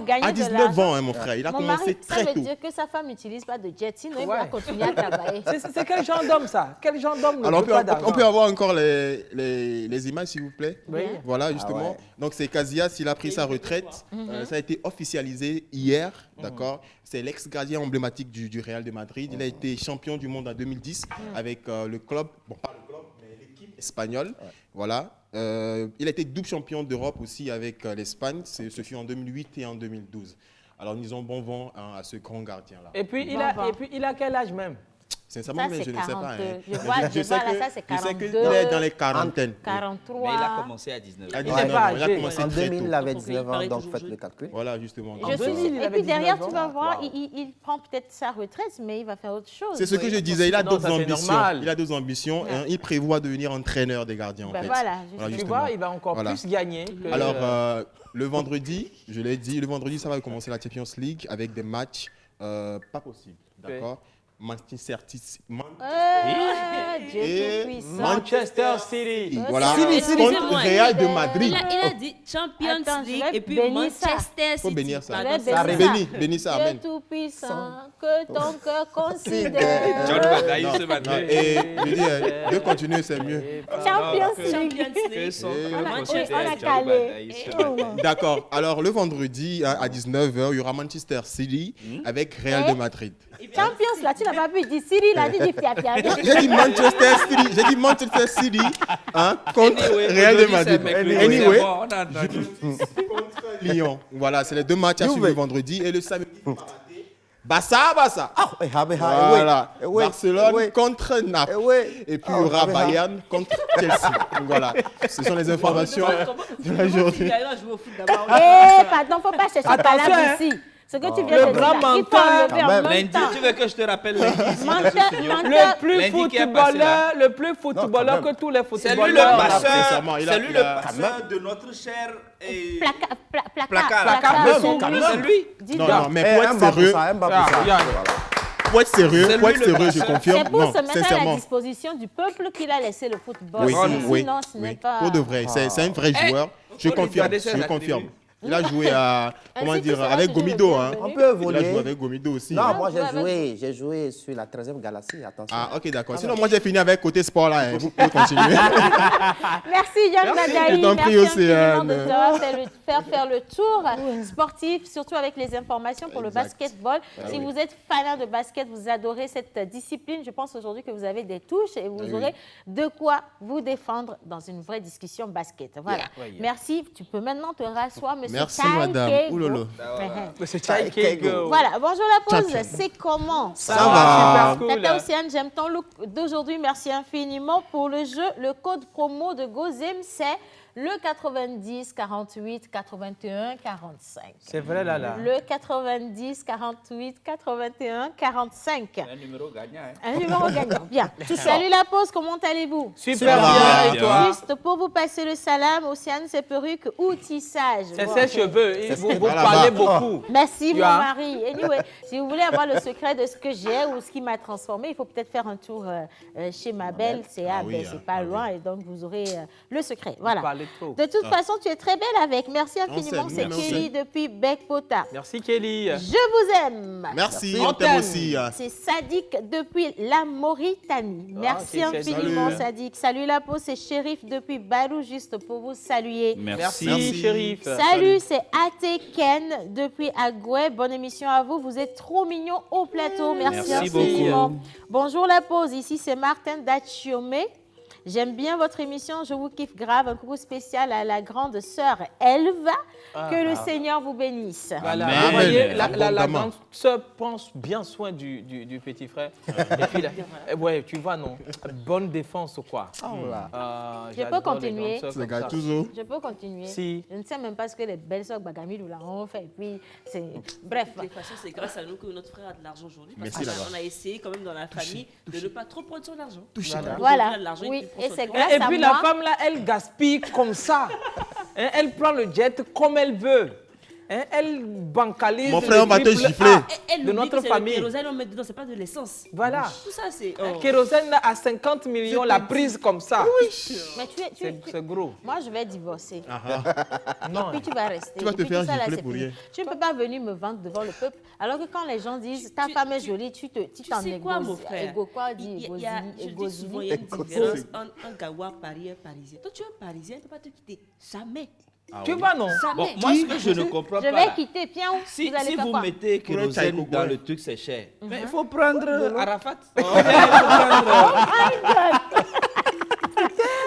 de gagner À de 19 ans, l'argent. hein, mon frère, il a Mon commencé mari, ça très veut tôt. dire que sa femme n'utilise pas de jet, sinon il Ouais. va continuer à travailler. C'est quel genre d'homme ça? Quel genre d'homme ne Alors, veut pas d'argent? on peut avoir encore les images, s'il vous plaît. Oui. Voilà, justement. ouais. Donc, c'est Casillas, il a pris sa retraite. Ça a été officialisé hier, d'accord. C'est l'ex-gardien emblématique du Real de Madrid. Il a été champion du monde en 2010 avec le club, bon, pas le club, mais l'équipe espagnole. Voilà. Il a été double champion d'Europe aussi avec l'Espagne. Ce fut en 2008 et en 2012. Alors, nous avons bon vent à ce grand gardien-là. Et puis il a quel âge même? Sincèrement, Ça, mais c'est je ne sais pas. 42. Hein. Je vois, Je sais là, que- ça, c'est je sais 42. qu'il est dans les quarantaines. 43. Mais il a commencé à 19 ans. Il Non, n'est non, pas non, il a âgé. commencé En très 2000, tôt. il avait Donc, il 19 ans, paraît donc toujours faites jeune. le calcul. Voilà, justement. Je suis... 2000, il Et avait puis derrière, 19 tu vas ans. voir, Wow. il prend peut-être sa retraite, mais il va faire autre chose. C'est ce que je disais, il a Non, d'autres ça, c'est ambitions. normal. Il a d'autres ambitions. Et il prévoit devenir entraîneur des gardiens, en Ben fait. voilà, Voilà, Tu justement. vois, il va encore Voilà. plus gagner. Que, Alors, le vendredi, je l'ai dit, le vendredi, ça va commencer la Champions League avec des matchs pas possibles. D'accord. Manchester City. Dieu Et tout-puissant. Manchester City. Voilà. Excusez-moi, Contre Real de Madrid. Il a dit Champions Attends, je League vais et puis bénir ça. Manchester Faut City. bénir ça. Pardon, Je vais c'est bénir ça. Bénis ça, Dieu amen. tout-puissant, que ton cœur considère. John Badaï ce Non, matin. et je dis, de continuer, c'est mieux. Champions League. Champions Que League. son Et- On a Manchester, calé. John Badaï ce matin. D'accord. Alors, le vendredi, hein, à 19h, il y aura Manchester City avec Real de Madrid. Champions, là, tu n'as pas pu dire Siri, il a dit fia. J'ai dit Manchester City hein, contre Anyway, Real de aujourd'hui, Madrid. c'est mercredi, Anyway, c'est bon, on a entendu. contre Lyon. Voilà, c'est les deux matchs à suivre le vendredi. Et le samedi, Barça. Voilà. Barcelone contre Naples. Et puis, il y aura Bayern contre Chelsea. Donc, voilà, ce sont les informations de la journée. Il a joué au foot d'abord. Eh, pardon, faut pas chercher Attention, palabre hein. ici. Ce que tu viens Le de grand dire, là, il faut menteur. enlever en Quand même. même Lundi, temps. tu veux que je te rappelle lundi ici dans ce Menteur, studio? menteur. Le plus Lundi qui est passé, là. le plus footballeur quand même. que tous les C'est lui le footballeurs. sincèrement, passeur, il a- c'est lui il le a- passeur de notre cher Placard. placard. C'est lui. Dis Non, donc. non, mais pour être sérieux, pour être sérieux, C'est lui le je passeur. confirme. C'est pour Non, se mettre à la sincèrement. disposition du peuple qu'il a laissé le football. Oui, oui, Sinon, ce n'est oui. pas... Pour de vrai, c'est un vrai joueur. Je faut lui confirme, garder ses je confirme. attributs. Il a joué à, comment Ainsi que dire, sera avec toujours Gomido. le Hein. bienvenu. On peut Il a joué évoluer. avec Gomido aussi. Non, hein. moi Ouais, j'ai joué sur la 13e galaxie, attention. Ah, ok, d'accord. Sinon, moi, j'ai fini avec côté sport là. Hein. Vous pouvez continuer. Merci Yann Badaï, Je t'en prie, merci Océane. infiniment de nous avoir faire faire le tour sportif, surtout avec les informations pour le Exact. basketball. Ah Si oui. vous êtes fan de basket, vous adorez cette discipline, je pense aujourd'hui que vous avez des touches et vous Ah oui. aurez de quoi vous défendre dans une vraie discussion basket. Voilà. Yeah. Merci, tu peux maintenant te rasseoir, monsieur Merci, Chai madame. Kego. Oulolo. C'est Chai Kego. Voilà, bonjour la pause, Ciao, ciao. c'est comment? Ça va. Super cool. Tata Océane, j'aime ton look d'aujourd'hui, merci infiniment pour le jeu. Le code promo de Gozem, c'est le 90 48 81 45. C'est vrai là. Le 90 48 81 45. Un numéro gagnant. Hein. Un numéro gagnant. Bien. Salut la pause, comment allez-vous? Super bien. Et toi? Juste pour vous passer le salam, Océane, ses perruques ou tissage. C'est Bon, ses ok. cheveux. Et vous Voilà, parlez bah. beaucoup. Merci, Tu mon as? mari. Anyway, si vous voulez avoir le secret de ce que j'ai ou ce qui m'a transformé, il faut peut-être faire un tour chez ma belle. C'est c'est pas loin et donc vous aurez le secret. Voilà. Vous parlez trop. De toute façon, tu es très belle avec. Merci infiniment. sait, C'est nous, on Kelly depuis Bekpota. Merci Kelly. Je vous aime. Merci, On on t'aime t'aime. aussi. C'est Sadik depuis la Mauritanie. Merci ok, c'est infiniment, Sadik. Sadik. Salut la peau, c'est Chérif depuis Balou, juste pour vous saluer. Merci, Merci. Chérif. Salut, c'est Ken depuis Agoué. Bonne émission à vous. Vous êtes trop mignons au plateau. Merci Merci infiniment. beaucoup. Bonjour la pause. Ici, c'est Martin Dachiome. J'aime bien votre émission. Je vous kiffe grave. Un coucou spécial à la grande sœur Elva. Que le Seigneur vous bénisse. Voilà, Amen. vous voyez, Amen. la Abondamment. grande sœur prend bien soin du petit frère. Et puis, ouais, tu vois, non, bonne défense, quoi. Je peux continuer? C'est Gattuso. Je peux continuer? Si. Je ne sais même pas ce que les belles sœurs Bagamilou là ont fait. Puis, bref. De toute façon, c'est grâce à nous que notre frère a de l'argent aujourd'hui. Parce Merci, là-bas. qu'on a essayé quand même dans la famille de ne pas trop prendre son argent. Voilà. L'argent, Oui, il prend et son c'est temps. grâce Et à puis moi. la femme là, elle gaspille comme ça. Hein, elle prend le jet comme elle veut. Hein, elle bancalise. Mon frère, le on va te triple gifler. A Elle de oublie notre que c'est le famille. kérosène, on met dedans, c'est pas de l'essence. Voilà. Tout ça, c'est. Kérosène là, à 50 millions, la prise comme ça. Mais C'est gros. moi, je vais divorcer. Non. Puis tu vas rester. Tu vas Et te puis faire tout ça, là, gifler c'est pour fini. rien. Tu ne peux pas venir me vendre devant le peuple. Alors que quand les gens disent ta femme est jolie, tu t'en sais quoi, mon frère? quoi Il dit y a, je dis souvent, il y a une différence entre un Gawa parisien parisien. Toi, tu es un parisien, tu ne peux pas te quitter. Jamais. Tu vois, non? Bon, Jamais. moi, ce que je ne comprends Je pas, vais là, quitter. Tiens, si vous allez si faire vous quoi? mettez Pour un kérosène Taïko, dans ouais. le truc, c'est cher. Mais il faut prendre Arafat. Il faut Oh prendre-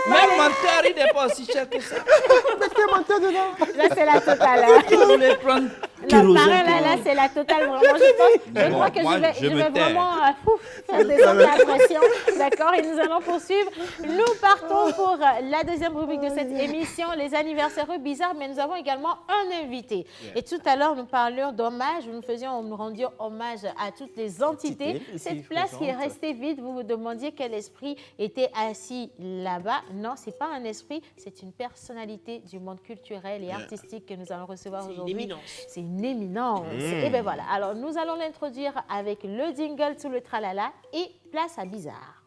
Même menteur, il n'est pas aussi cher que ça. Là, c'est la totale. Hein. Vous voulez prendre Non, kérosène. pareil, là, c'est la totale. Vraiment, je crois que moi, je vais je me tais. vraiment faire descendre la pression. D'accord, et nous allons poursuivre. Nous partons pour la deuxième rubrique de cette émission, les anniversaires bizarres, mais nous avons également un invité. Et tout à l'heure, nous parlions d'hommage. Nous rendions hommage à toutes les entités. Cette place qui est restée vide, vous vous demandiez quel esprit était assis là-bas. Non, ce n'est pas un esprit, c'est une personnalité du monde culturel et artistique que nous allons recevoir C'est une aujourd'hui. éminence. C'est une éminence. Et bien voilà. Alors, nous allons l'introduire avec le jingle sous le tralala et place à bizarre.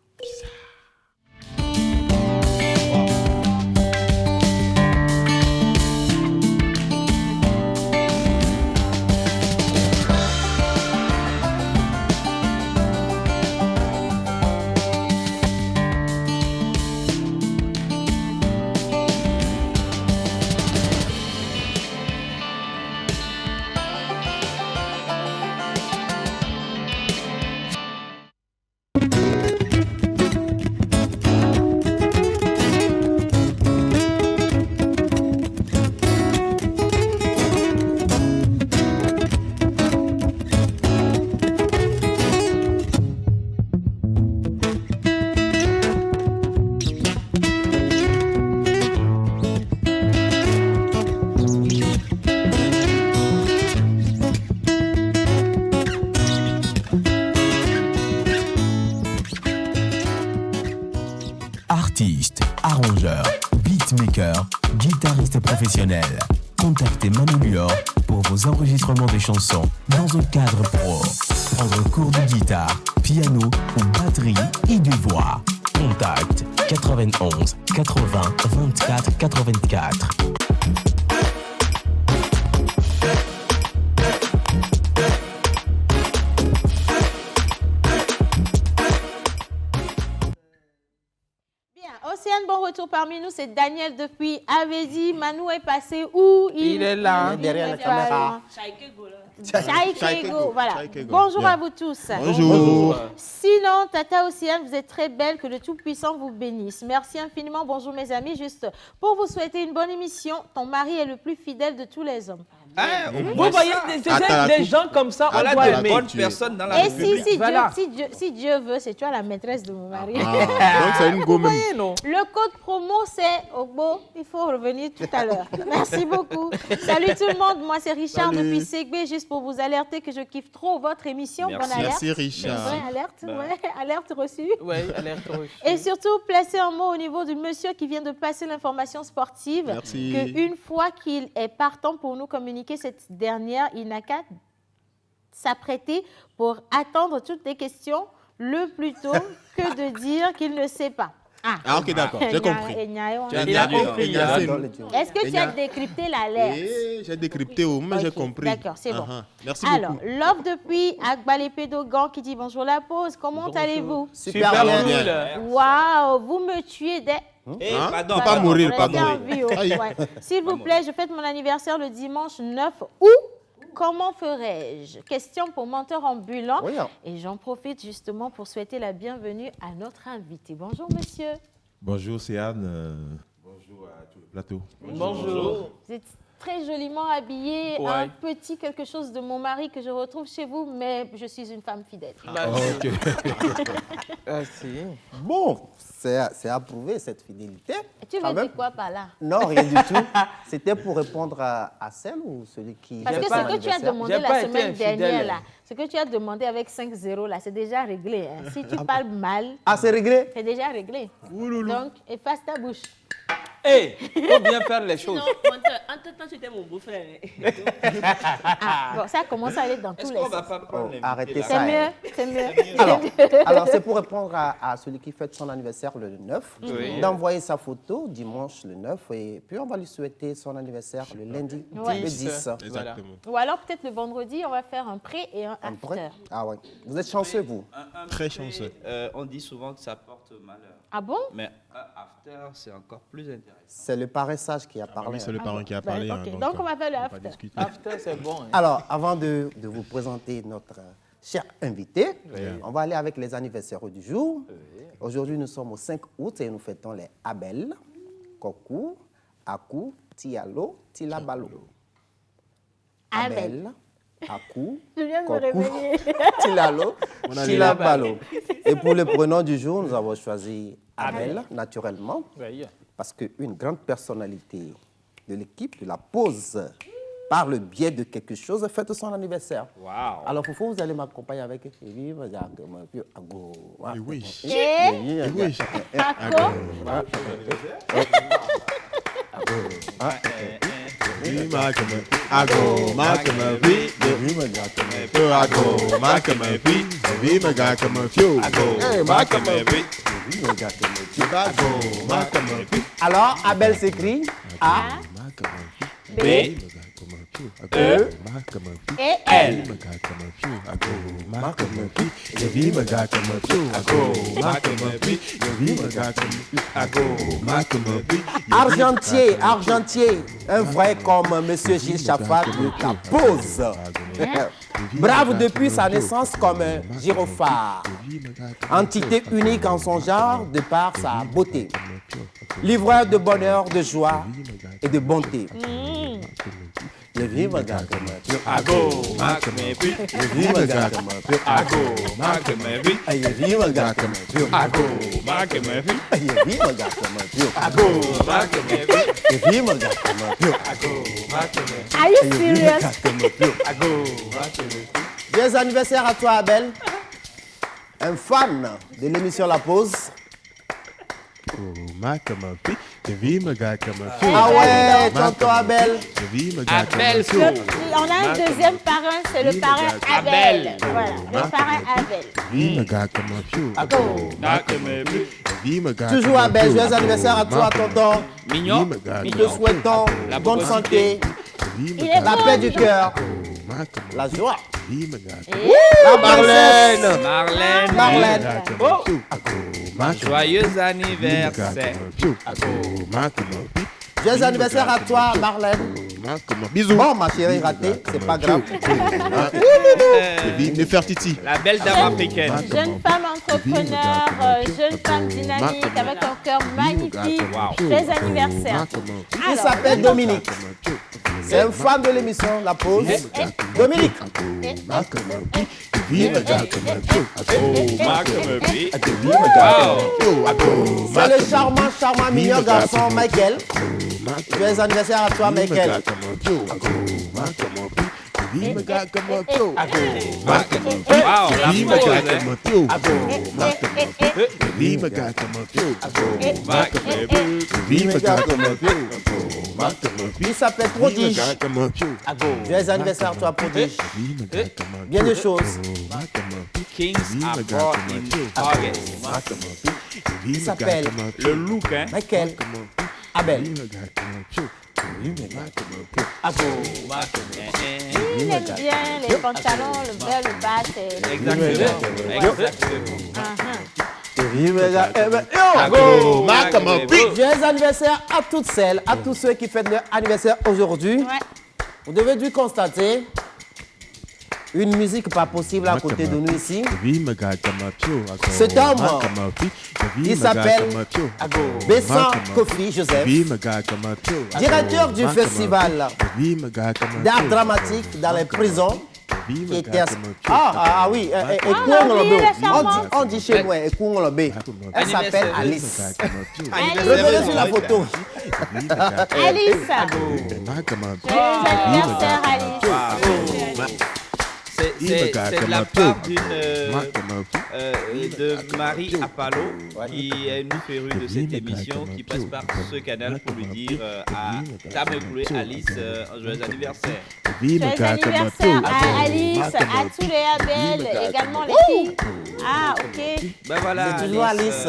Artiste, arrangeur, beatmaker, guitariste professionnel. Contactez Manu Lior pour vos enregistrements de chansons dans un cadre pro. Prendre cours de guitare, piano ou batterie et de voix. Contact 91 80 24 84. Océane, bon retour parmi nous. C'est Daniel depuis Avedi. Manu est passé où? Il est là. Derrière la caméra. Chaïkego, voilà. Chaïkego. Bonjour Bien. à vous tous. Bonjour. Sinon, Tata Océane, vous êtes très belle, que le Tout-Puissant vous bénisse. Merci infiniment. Bonjour mes amis. Juste pour vous souhaiter une bonne émission, ton mari est le plus fidèle de tous les hommes. Vous voyez, des gens comme ça, on doit aimer. Bonne personne dans la Et République. si Dieu veut, c'est toi la maîtresse de mon mari. Donc c'est une go même. non? Le code promo, c'est Ogbo. Il faut revenir tout à l'heure. Merci beaucoup. Salut tout le monde. Moi, c'est Richard Salut. depuis Ségbé. Juste pour vous alerter que je kiffe trop votre émission. Merci. Bonne alerte. Merci Richard. Ouais, alerte, ouais, alerte reçue. Oui, alerte reçue. Et surtout, placez un mot au niveau du monsieur qui vient de passer l'information sportive. Merci. Qu'une fois qu'il est partant pour nous communiquer cette dernière, il n'a qu'à s'apprêter pour attendre toutes les questions le plus tôt que de dire qu'il ne sait pas. Ah, ok, d'accord, j'ai compris. Il a compris. Est-ce que tu as décrypté l'alerte? J'ai décrypté, mais j'ai compris. D'accord, c'est bon. Merci Alors, beaucoup. Love depuis Agbalépé Dogan qui dit bonjour la pause. Comment allez-vous? Super bien. Waouh, vous me tuez des... Pardon, Faut pas mourir, pas mourir. Ouais. S'il vous plaît, je fête mon anniversaire le dimanche 9 août. Comment ferais-je? Question pour menteur ambulant. Oui, hein. Et j'en profite justement pour souhaiter la bienvenue à notre invité. Bonjour, monsieur. Bonjour, c'est Anne. Bonjour à tout le plateau. Bonjour. Vous êtes très joliment habillé. Ouais. Un petit quelque chose de mon mari que je retrouve chez vous, mais je suis une femme fidèle. Ok. Ah, si. Bon, c'est approuvé cette fidélité. Et tu Quand veux même. dire quoi par là? Non, rien du tout. C'était pour répondre à celle ou celui qui... Parce que fête ce son que tu as anniversaire. demandé J'ai la pas été semaine infidèle. dernière, là, ce que tu as demandé avec 5-0, là, c'est déjà réglé. Hein. Si tu parles mal, Ah, c'est réglé? c'est déjà réglé. Donc, efface ta bouche. Hé, il faut bien faire les choses. Non, entre-temps, c'était mon beau-frère. Bon, ça commence à aller dans tous Est-ce les qu'on va sens. pas prendre Oh, l'invité arrêtez là? ça. C'est mieux. Alors, c'est pour répondre à celui qui fête son anniversaire le 9, Oui. d'envoyer sa photo dimanche le 9, et puis on va lui souhaiter son anniversaire le lundi Ouais. le 10. Exactement. Ou alors, peut-être le vendredi, on va faire un pré et un Un prêt? after. Ah ouais. Vous êtes chanceux, vous. Très chanceux. On dit souvent que ça porte malheur. Ah bon? Mais un after, c'est encore plus intéressant. C'est le parrain sage qui a parlé. Oui, c'est le parent qui a Ben, parlé. ok. Donc, on va faire le pas after. discuter. After, c'est bon. Hein. Alors, avant de vous présenter notre cher invité, on va aller avec les anniversaires du jour. Aujourd'hui, nous sommes au 5 août et nous fêtons les Abel, Kokou, Akou, Tialo, Tilabalo. Abel. Akou, Je viens de me Kokou, réveiller. Tilalo, Tilabalo. Et pour le prénom du jour, nous avons choisi Abel, naturellement, Oui. parce qu'une grande personnalité de l'équipe de la pause, par le biais de quelque chose, fête son anniversaire. Waouh. Alors, Foufou, vous allez m'accompagner avec Vive Jacques, Ago. Oui. Et Oui. Paco. Ago, makama vi, vi magakama fio. Ago, makama vi, vi magakama fio. Ago, makama vi, vi magakama fio. Ago, makama vi. Alors, Abel s'écrit A, B, E, et L. Argentier, un vrai comme Monsieur Gilles Chaffat de la pause. Brave depuis sa naissance comme un gyrophare. Entité unique en son genre de par sa beauté. Livreur de bonheur, de joie et de bonté. Le vive gars comme Ago, makame vi. le vive gars comme Ago, makame vi. le vive gars comme Ago, makame vi. le vive gars comme Ago, makame vi. le vive gars comme Ago, makame vi. Are you serious? Ago, makame vi. Joyeux anniversaire à toi, Abel. Un fan de l'émission La Pause. Ah ouais, tonton Abel. Abel, On a un deuxième parrain, c'est le parrain Abel. Voilà, le parrain Abel. Toujours Abel, joyeux anniversaire à toi, tonton. Mignon. Nous te souhaitons La bonne bonne santé, Il est la beau, paix du cœur la joie. La Marlène. Marlène. Oh. Joyeux anniversaire. Joyeux anniversaire à toi, Marlène. Bisous. Bon, ma chérie ratée, c'est pas grave. Nefertiti. La belle dame africaine. Jeune femme entrepreneur, jeune femme dynamique, avec un cœur magnifique. Joyeux anniversaire. Il s'appelle Dominique. C'est un fan de l'émission La Pause. Dominique. C'est le charmant, mignon garçon Michael. Joyeux anniversaire à toi, Michael. Il s'appelle Prodige. Joyeux anniversaire à toi, Prodige. Bien de choses. Kings are born in August. Il s'appelle le look, hein? Michael Abel. Il aime bien les pantalons, le bel, le bas. Joyeux anniversaire à toutes celles, à tous ceux qui fêtent leur anniversaire aujourd'hui. Vous devez dû constater une musique pas possible à côté de nous ici. Cet homme, il s'appelle Bessan Kofi Joseph, directeur du festival d'art dramatique dans les prisons. Qui était oui, on dit chez moi, elle s'appelle Alice. Revenez sur la photo. Alice. Joyeux anniversaire, Alice. C'est de la part de Marie Apallo, qui est une férue de cette émission, qui passe par ce canal pour lui dire à Tamekoulé Alice un joyeux anniversaire. Joyeux anniversaire à Alice, à tous les Abel, également les filles. Ah, ok. Ben voilà. C'est toujours Alice.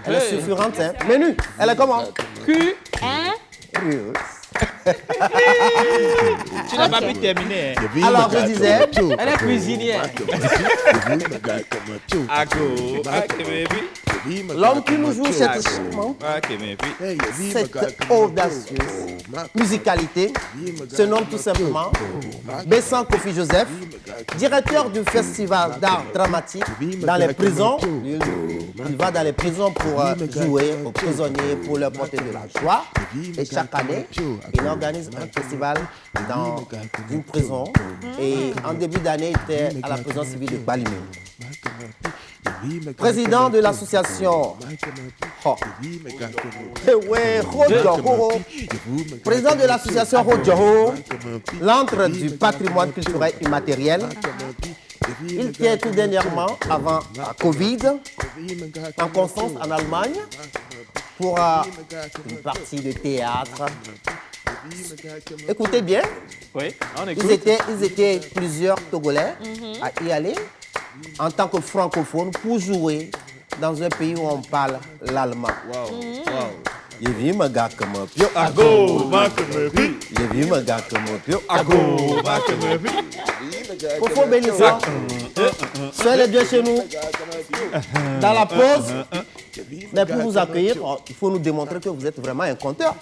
Elle est suffisante, hein. Menu, elle est comment? Q. Hein? Tu n'as pas pu terminer. Alors, je disais, elle est cuisinière. L'homme qui nous joue cette audacieuse musicalité se nomme tout simplement Bessan Kofi Joseph, directeur du festival d'art dramatique dans les prisons. Il va dans les prisons pour jouer aux prisonniers, pour leur porter de la joie. Et chaque année, il organise un festival dans une prison. Et en début d'année, il était à la prison civile de Balimé. Président de l'association président de l'association Rodjoho, l'antre du patrimoine culturel immatériel. Il était tout dernièrement, avant la Covid, en Constance, en Allemagne, pour une partie de théâtre. Écoutez bien, oui, on écoute. Ils étaient plusieurs Togolais à y aller en tant que francophones pour jouer dans un pays où on parle l'allemand. Il vit me gars comme un pio. Il vit me gars comme un pio. Faut bénir ça. Soyez bien chez nous. Dans la pause. Mais pour vous accueillir, il faut nous démontrer que vous êtes vraiment un conteur.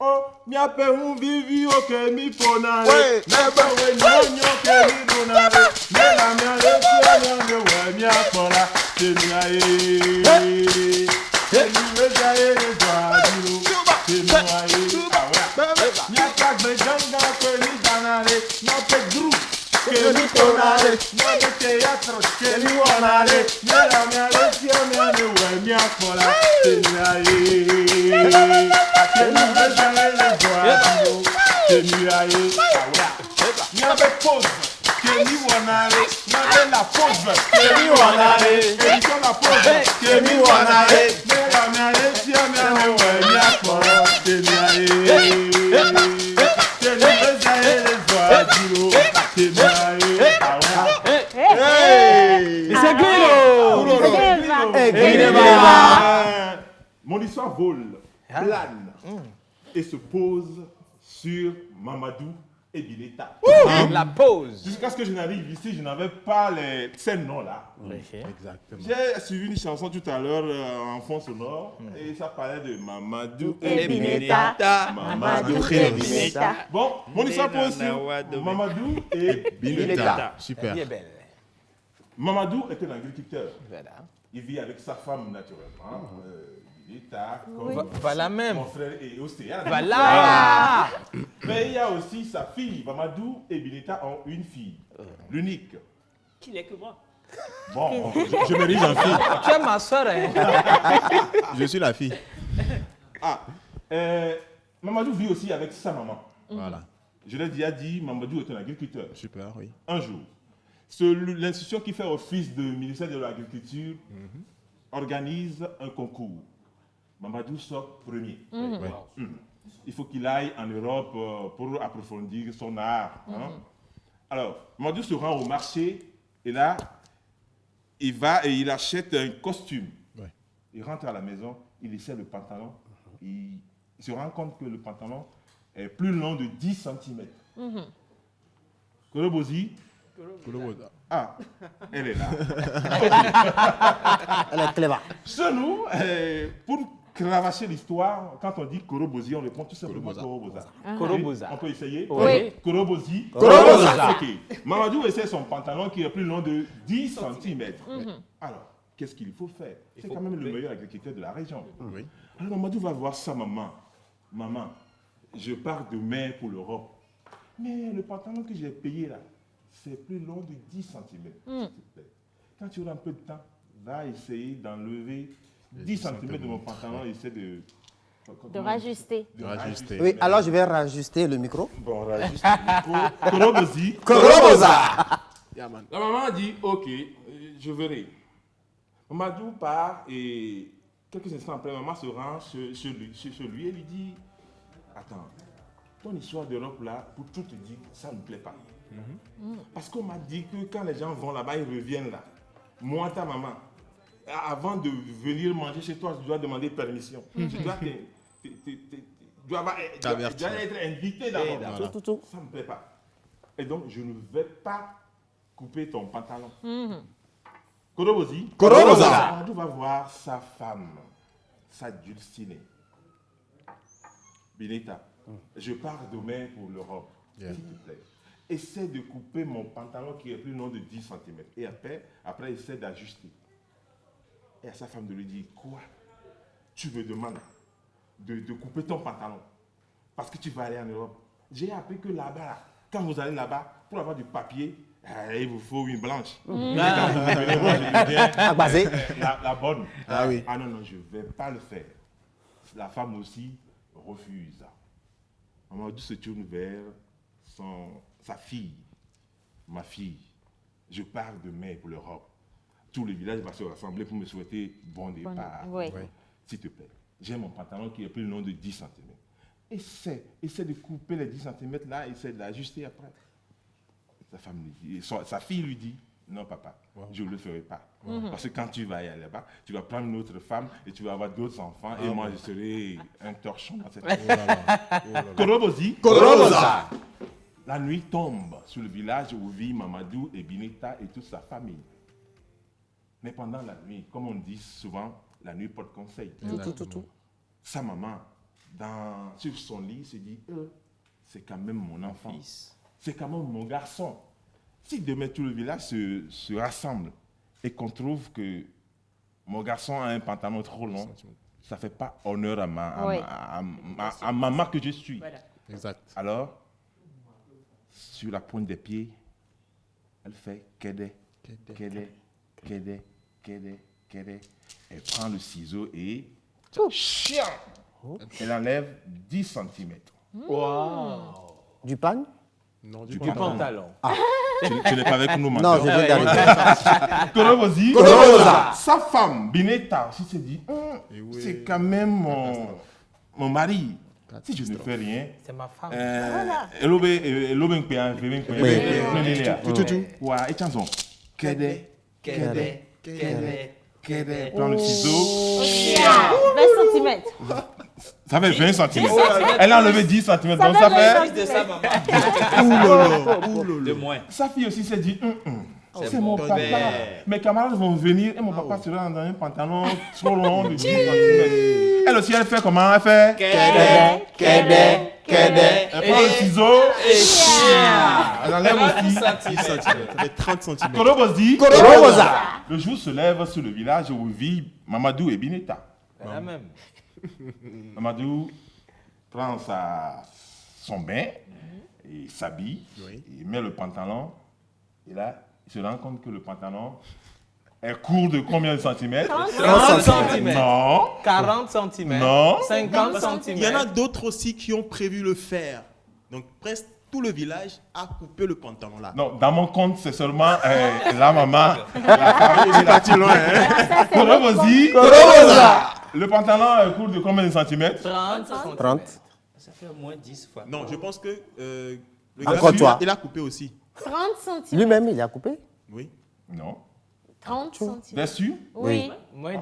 Oh, mi ape un vivi o que mi ponare. Neba we nyo que mi donare. Nela mi ale mi we mi apola. Tenia e. Teni we jae le dwadiro. Tenia e. Mi akagbe janga que mi danare. Na pe group. que mi tonale, no me teatro, que mi wanale, mera me alesia me ane we mi akola, tenuaye, akenu bezale le boa, tenuaye, n'abe pause, que mi wanale, n'abe la pause, que mi wanale, édition la pause, que mi wanale, mera me alesia me ane we mi akola, tenuaye. Mon histoire vole, plane et se pose sur Mamadou et Bineta. La pause. Jusqu'à ce que je n'arrive ici, je n'avais pas ces noms-là. Exactement. J'ai suivi une chanson tout à l'heure en fond sonore et ça parlait de Mamadou et Bineta. Mamadou et Bineta. Bon, mon histoire pose sur Mamadou et Bineta. Super. Mamadou était un agriculteur. Il vit avec sa femme naturellement. Bineta, voilà même. Mon frère et Océane. Voilà. Mais il y a aussi sa fille. Mamadou et Bineta ont une fille, l'unique. Qui n'est que moi. Bon, je me dirige en fille. Tu es ma soeur, hein? Je suis la fille. Mamadou vit aussi avec sa maman. Voilà. Je l'ai déjà dit, Mamadou est un agriculteur. Super, oui. Un jour, l'institution qui fait office de ministère de l'Agriculture organise un concours. Mamadou sort premier. Il faut qu'il aille en Europe pour approfondir son art. Alors, Mamadou se rend au marché et là, il va et il achète un costume. Il rentre à la maison, il essaie le pantalon. Il se rend compte que le pantalon est plus long de 10 cm. Korobozi. Ah, elle est là. Elle est cléva. Chez nous, pour cravacher l'histoire, quand on dit Korobozi, on répond tout simplement Koroboza. Koroboza. On peut essayer? Oui. Korobozi. Koroboza. Ok. Mamadou essaie son pantalon qui est plus long de 10 cm. Alors, qu'est-ce qu'il faut faire? C'est quand même le meilleur agriculteur de la région. Alors Mamadou va voir sa maman. Maman, je pars demain pour l'Europe. Mais le pantalon que j'ai payé là, c'est plus long de 10 cm. S'il te plaît. Quand tu auras un peu de temps, va essayer d'enlever 10 cm de mon pantalon et essaie de rajuster. Oui, alors je vais rajuster le micro. Bon, rajuster le micro. Korobozi. Koroboza. La maman dit, ok, je verrai. Mamadou part et quelques instants après, maman se rend chez lui et lui dit, attends, ton histoire d'Europe là, pour tout te dire, ça ne me plaît pas. Parce qu'on m'a dit que quand les gens vont là-bas, ils reviennent là. Moi, ta maman, avant de venir manger chez toi, tu dois demander permission. Tu dois être invité d'abord. Ça ne me plaît pas. Et donc, je ne vais pas couper ton pantalon. Korobozi. Koroboza. On va voir sa femme, sa dulcinée. Bineta, je pars demain pour l'Europe, s'il te plaît. Essaie de couper mon pantalon qui est plus long de 10 cm. Et après essaie d'ajuster. Et à sa femme de lui dire, quoi? Tu me demandes de couper ton pantalon parce que tu vas aller en Europe. J'ai appris que là-bas, quand vous allez là-bas, pour avoir du papier, il vous faut une blanche. Quand vous venez, moi, je dis bien, la bonne. Ah oui. Ah non, je ne vais pas le faire. La femme aussi refuse. Mamadou se tourne vers sa fille. Ma fille, je pars demain pour l'Europe. Tout le village va se rassembler pour me souhaiter bon départ. S'il te plaît, j'ai mon pantalon qui est plus long de 10 cm. Essaie de couper les 10 cm là, essaie d'ajuster après. Sa fille lui dit, non papa, je ne le ferai pas. Parce que quand tu vas aller là-bas, tu vas prendre une autre femme et tu vas avoir d'autres enfants et moi je serai un torchon dans cette vie. Korobozi. Koroboza. La nuit tombe sur le village où vit Mamadou et Bineta et toute sa famille. Mais pendant la nuit, comme on dit souvent, la nuit porte conseil. Sa maman, sur son lit, se dit, c'est quand même mon enfant. C'est quand même mon garçon. Si demain tout le village se rassemble et qu'on trouve que mon garçon a un pantalon trop long, ça ne fait pas honneur à maman que je suis. Voilà. Exact. Alors, sur la pointe des pieds, Elle fait Kede. Elle prend le ciseau et chiant, elle enlève 10 cm. Wow. Du pan? Non, Du pantalon. Ah. Tu n'es pas avec nous maintenant. Non, je vais d'arriver. Korobozi, sa femme, Bineta, si se dit, c'est quand même mon mari. Si je ne fais rien, c'est ma femme. Prends le ciseau. 20 cm. Ça fait 20 cm. Elle a enlevé 10 cm. Donc ça fait. De sa maman. De moins. Sa fille aussi s'est dit, c'est mon bon papa. père. Mes camarades vont venir et mon papa sera dans un pantalon trop long de 10 cm. Elle aussi, elle fait comment? Elle fait Kede. Elle prend le ciseau et elle enlève aussi 10 cm. Ça fait 30 cm. Korobozi. Le jour se lève sur le village où vit Mamadou et Bineta. La même. Mamadou prend son bain et s'habille, il met le pantalon et là, il se rend compte que le pantalon est court de combien de centimètres? 30 cm. Non. 40 cm. Non. 50 cm. Il y en a d'autres aussi qui ont prévu le faire. Donc presque tout le village a coupé le pantalon là. Non, dans mon compte, c'est seulement la maman, la famille et la petite loin. Korobozi. Le pantalon est court de combien de centimètres? 30. Ça fait au moins 10 fois. Non, je pense que le Encore gars, toi. il a coupé aussi. 30 cm. Lui-même, il a coupé? Oui. Non. 30 cm. Bien sûr? Oui.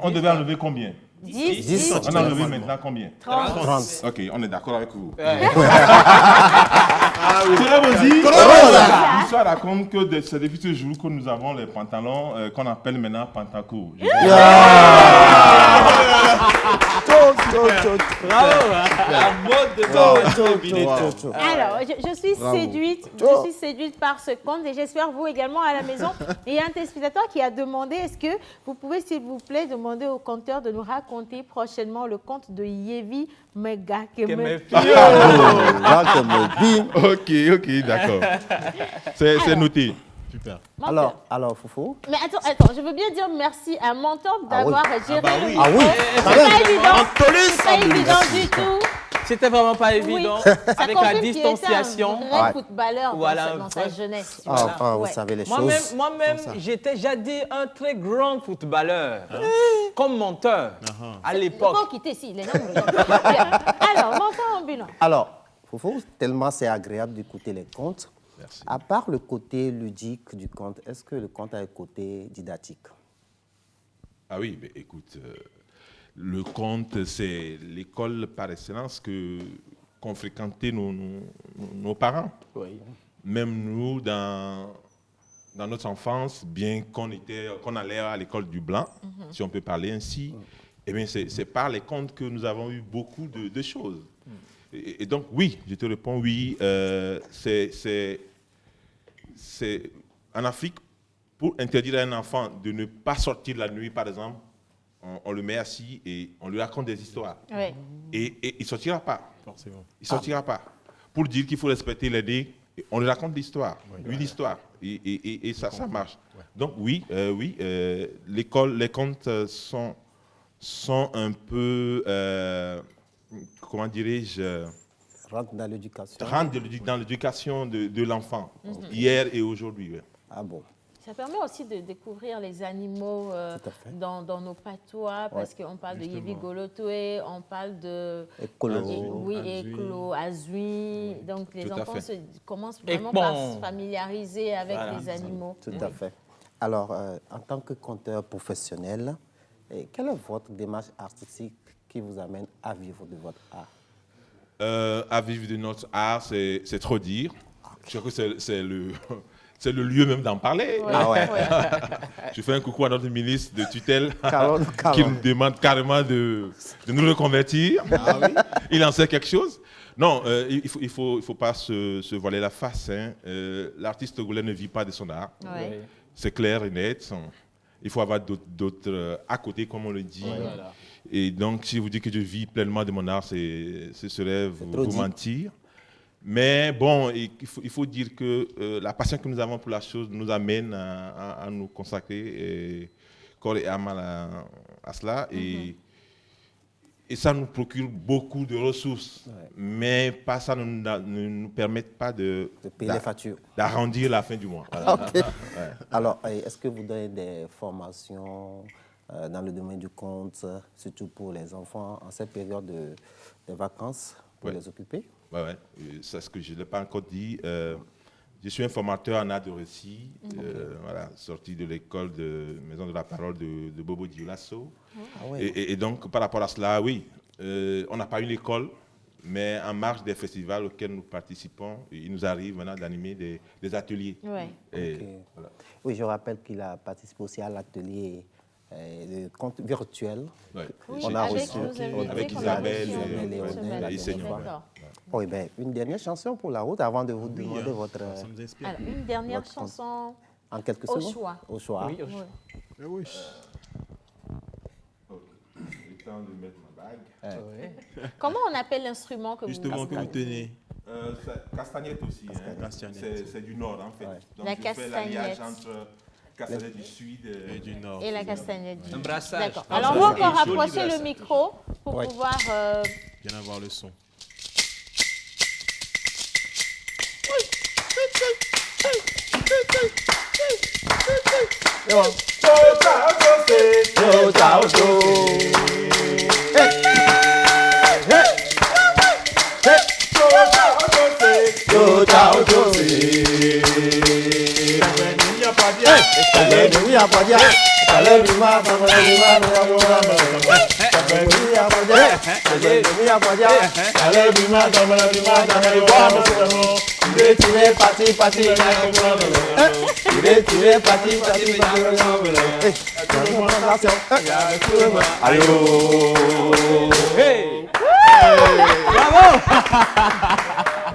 On devait enlever combien? 10. On a enlevé maintenant combien? 30. Ok, on est d'accord avec vous. Oui. L'histoire raconte que c'est depuis ce jour que nous avons les pantalons qu'on appelle maintenant pantacourt. La mode de Alors, je suis séduite par ce conte et j'espère vous également à la maison. Et il y a un téléspectateur qui a demandé, est-ce que vous pouvez s'il vous plaît demander au conteur de nous raconter prochainement le conte de Yevi Mega Kemefi. Ok, d'accord. C'est noté. Super. Alors, Foufou. Mais attends, je veux bien dire merci à Mentor d'avoir géré le Ah oui. C'est pas évident du tout. C'était vraiment pas évident. Avec la distanciation. Un vrai footballeur Voilà, dans sa jeunesse. Vous savez les choses. Moi-même, j'étais jadis un très grand footballeur, comme menteur à Il l'époque. faut quitter ici, les noms. Alors, Mentor ambulant. Alors, Foufou, tellement c'est agréable d'écouter les contes. Merci. À part le côté ludique du conte, est-ce que le conte a un côté didactique? Ah oui, mais écoute, le conte, c'est l'école par excellence qu'ont fréquenté nos parents. Oui. Même nous, dans notre enfance, bien qu'on allait à l'école du Blanc, si on peut parler ainsi, eh bien, c'est par les contes que nous avons eu beaucoup de choses. Et donc, oui, je te réponds oui. C'est en Afrique, pour interdire à un enfant de ne pas sortir la nuit, par exemple, on le met assis et on lui raconte des histoires. Oui. Et il ne sortira pas. Forcément. Il ne sortira pas. Pour dire qu'il faut respecter les dés, on lui raconte l'histoire, une histoire. Et ça marche. Ouais. Donc oui, les contes sont un peu, comment dirais-je, Rentre dans l'éducation. Rentre dans l'éducation de l'enfant, hier et aujourd'hui. Ouais. Ah bon. Ça permet aussi de découvrir les animaux dans nos patois, parce qu'on parle de Yevi Golotoé, on parle de Ekolo, Azui. Donc les enfants commencent vraiment par se familiariser avec les animaux. Tout à fait. Alors, en tant que conteur professionnel, quelle est votre démarche artistique qui vous amène à vivre de votre art? À vivre de notre art, c'est trop dire. Je crois que c'est le lieu même d'en parler. Ouais. Ah ouais. Je fais un coucou à notre ministre de tutelle qui nous demande carrément de nous reconvertir. Ah oui. Il en sait quelque chose. Non, il faut pas se voiler la face. Hein. L'artiste togolais ne vit pas de son art. Ouais. C'est clair et net. Il faut avoir d'autres à côté, comme on le dit. Ouais, voilà. Et donc, si vous dites que je vis pleinement de mon art, ce serait vous mentir. Mais bon, il faut dire que la passion que nous avons pour la chose nous amène à nous consacrer corps et âme à cela. Et ça nous procure beaucoup de ressources. Mais pas ça ne nous permet pas de payer les factures, d'arrondir la fin du mois. Voilà. Okay. Alors, est-ce que vous donnez des formations dans le domaine du compte, surtout pour les enfants, en cette période de vacances, pour les occuper? Oui, c'est ce que je ne l'ai pas encore dit. Je suis un formateur en art de récit, voilà, sorti de l'école de Maison de la Parole de Bobo Dioulasso. Et donc, par rapport à cela, oui, on n'a pas une école, mais en marge des festivals auxquels nous participons, il nous arrive maintenant d'animer des ateliers. Voilà. Oui, je rappelle qu'il a participé aussi à l'atelier de compte virtuel. On a reçu avec Isabelle et Oui, ben, une dernière chanson pour la route avant de vous demander votre... Alors, une dernière chanson en quelques au secondes. choix. Au choix. Oui, oui. Le temps de mettre ma bague. Comment on appelle l'instrument que justement que vous tenez? Castagnette aussi. C'est du nord, en fait. Donc, la castagnette. L'alliage entre castagnette du sud et du nord. Et la castagnette du nord. D'accord. Alors, on va encore rapprocher le micro pour pouvoir... bien avoir le son.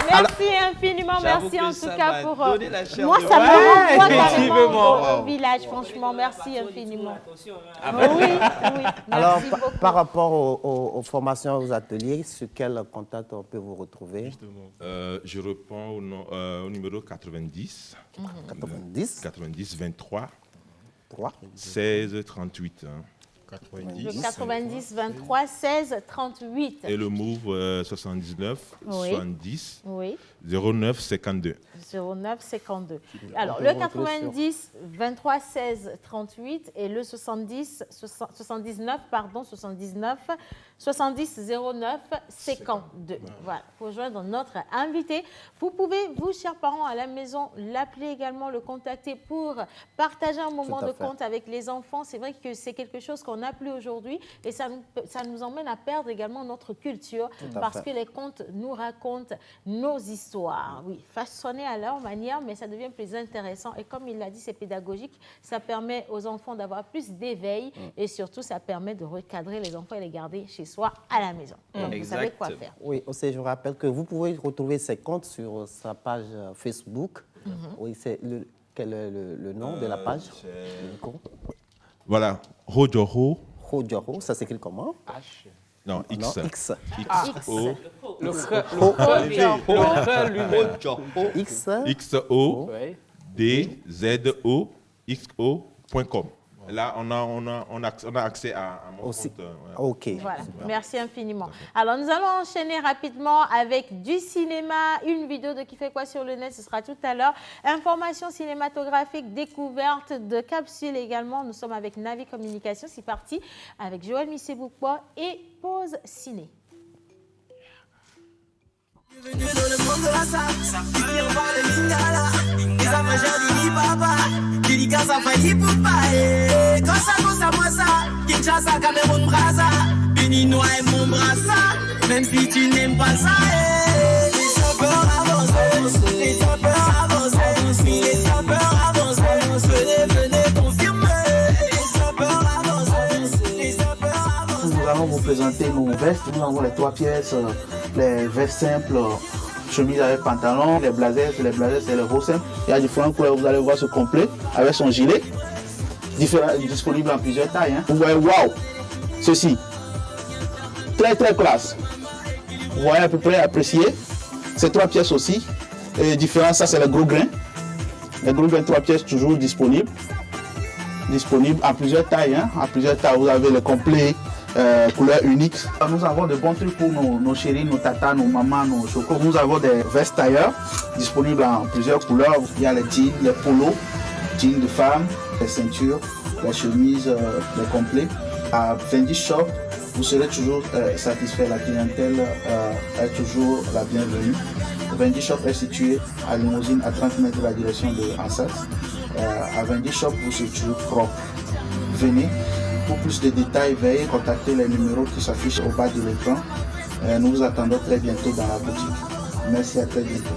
Merci infiniment, merci en tout cas pour... Moi, ça me renvoie carrément au village, franchement, merci infiniment. Oui. Alors, par rapport aux formations, aux ateliers, sur quel contact on peut vous retrouver? Je réponds au numéro 90. 90 23 16 38. 90 23 16 38. Et le move 79 70 09 52. 09 52. Alors, le 90 23 16 38 et le 79 70 09 52. Voilà, pour joindre notre invité. Vous pouvez, vous, chers parents à la maison, l'appeler également, le contacter pour partager un moment de conte avec les enfants. C'est vrai que c'est quelque chose qu'on n'a plus aujourd'hui et ça nous emmène à perdre également notre culture parce que les contes nous racontent nos histoires. Oui, façonnés à leur manière, mais ça devient plus intéressant. Et comme il l'a dit, c'est pédagogique. Ça permet aux enfants d'avoir plus d'éveil et surtout, ça permet de recadrer les enfants et les garder chez soi à la maison. Donc, vous savez quoi faire. Oui, aussi, je rappelle que vous pouvez retrouver ces comptes sur sa page Facebook. Oui, c'est quel est le nom de la page? Voilà, Rojoho. Rojoho, ça s'écrit comment? H. Non, X. Non, X. XO. XO. DZOXO.com. Là, on a accès à mon compte. OK. Voilà, merci infiniment. Alors, nous allons enchaîner rapidement avec du cinéma, une vidéo de Qui fait quoi sur le net, ce sera tout à l'heure. Information cinématographique, découverte de capsules également. Nous sommes avec Navi Communication, c'est parti, avec Joël Missé-Boukbois et Pause Ciné. Bienvenue dans le monde de la salle, ici on parle de Lingala, les affaires de papa, dédicace à Fanny Poupa, quand ça, moi ça, Kinshasa, Cameroun, Brazza, Béninois et mon Brassa, même si tu n'aimes pas ça, les sapeurs avancent, les sapeurs avancent, les sapeurs avancent, venez confirmer, les sapeurs avancent, les sapeurs avancent. Nous allons vous présenter nos vestes, nous avons les 3 pièces, les vestes simples, chemise avec pantalon, les blazers c'est les gros simples. Il y a différentes couleurs, vous allez voir ce complet avec son gilet, disponible en plusieurs tailles. Vous voyez, waouh, ceci, très classe. Vous voyez à peu près apprécié. C'est 3 pièces aussi. Et différent, ça c'est le gros grain. Les gros grains 3 pièces toujours disponibles. Disponibles en plusieurs tailles. Hein. En plusieurs tailles, vous avez le complet couleur unique. Nous avons de bons trucs pour nos chéris, nos tatas, nos mamans, nos chocos. Nous avons des vestes tailleurs disponibles en plusieurs couleurs. Il y a les jeans, les polos, jeans de femmes, les ceintures, les chemises, les complets. À Fendi Shop, vous serez toujours satisfait. La clientèle est toujours la bienvenue. Fendi Shop est situé à Limousine, à 30 mètres de la direction de Ansas. À Fendi Shop, vous serez toujours propre. Venez. Pour plus de détails, veuillez contacter les numéros qui s'affichent au bas de l'écran. Nous vous attendons très bientôt dans la boutique. Merci, à très bientôt.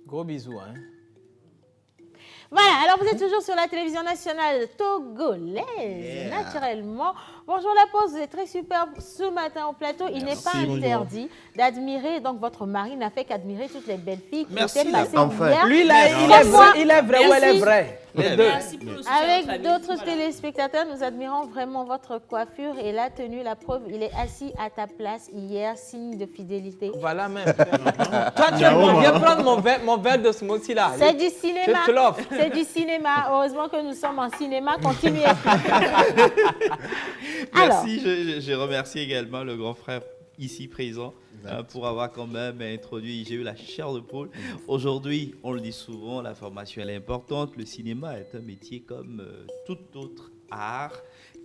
Gros bisous. Hein. Voilà, alors vous êtes toujours sur la télévision nationale togolaise, naturellement. Bonjour la pause, vous êtes très superbe ce matin au plateau. Il n'est pas interdit d'admirer, donc votre mari n'a fait qu'admirer toutes les belles filles qui étaient passées hier. Lui, il est vrai ou elle est vraie. Les deux. Avec d'autres téléspectateurs, nous admirons vraiment votre coiffure et la tenue. La preuve, il est assis à ta place hier, signe de fidélité. Voilà même. Toi, tu viens prendre mon verre de smoothie là. C'est du cinéma. Je te l'offre. C'est du cinéma. Heureusement que nous sommes en cinéma. Continuez. Merci. Je remercie également le grand frère ici présent pour avoir quand même introduit. J'ai eu la chair de poule. Aujourd'hui, on le dit souvent, la formation elle est importante. Le cinéma est un métier comme tout autre art.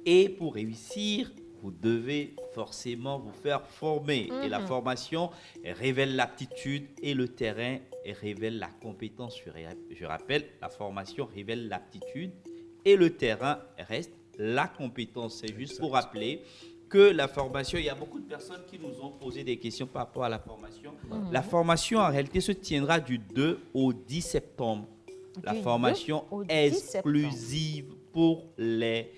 Et pour réussir, vous devez forcément vous faire former. Et la formation révèle l'aptitude et le terrain révèle la compétence. Je rappelle, la formation révèle l'aptitude et le terrain reste la compétence. C'est juste pour rappeler que la formation, il y a beaucoup de personnes qui nous ont posé des questions par rapport à la formation. La formation, en réalité, se tiendra du 2 au 10 septembre. La formation exclusive pour les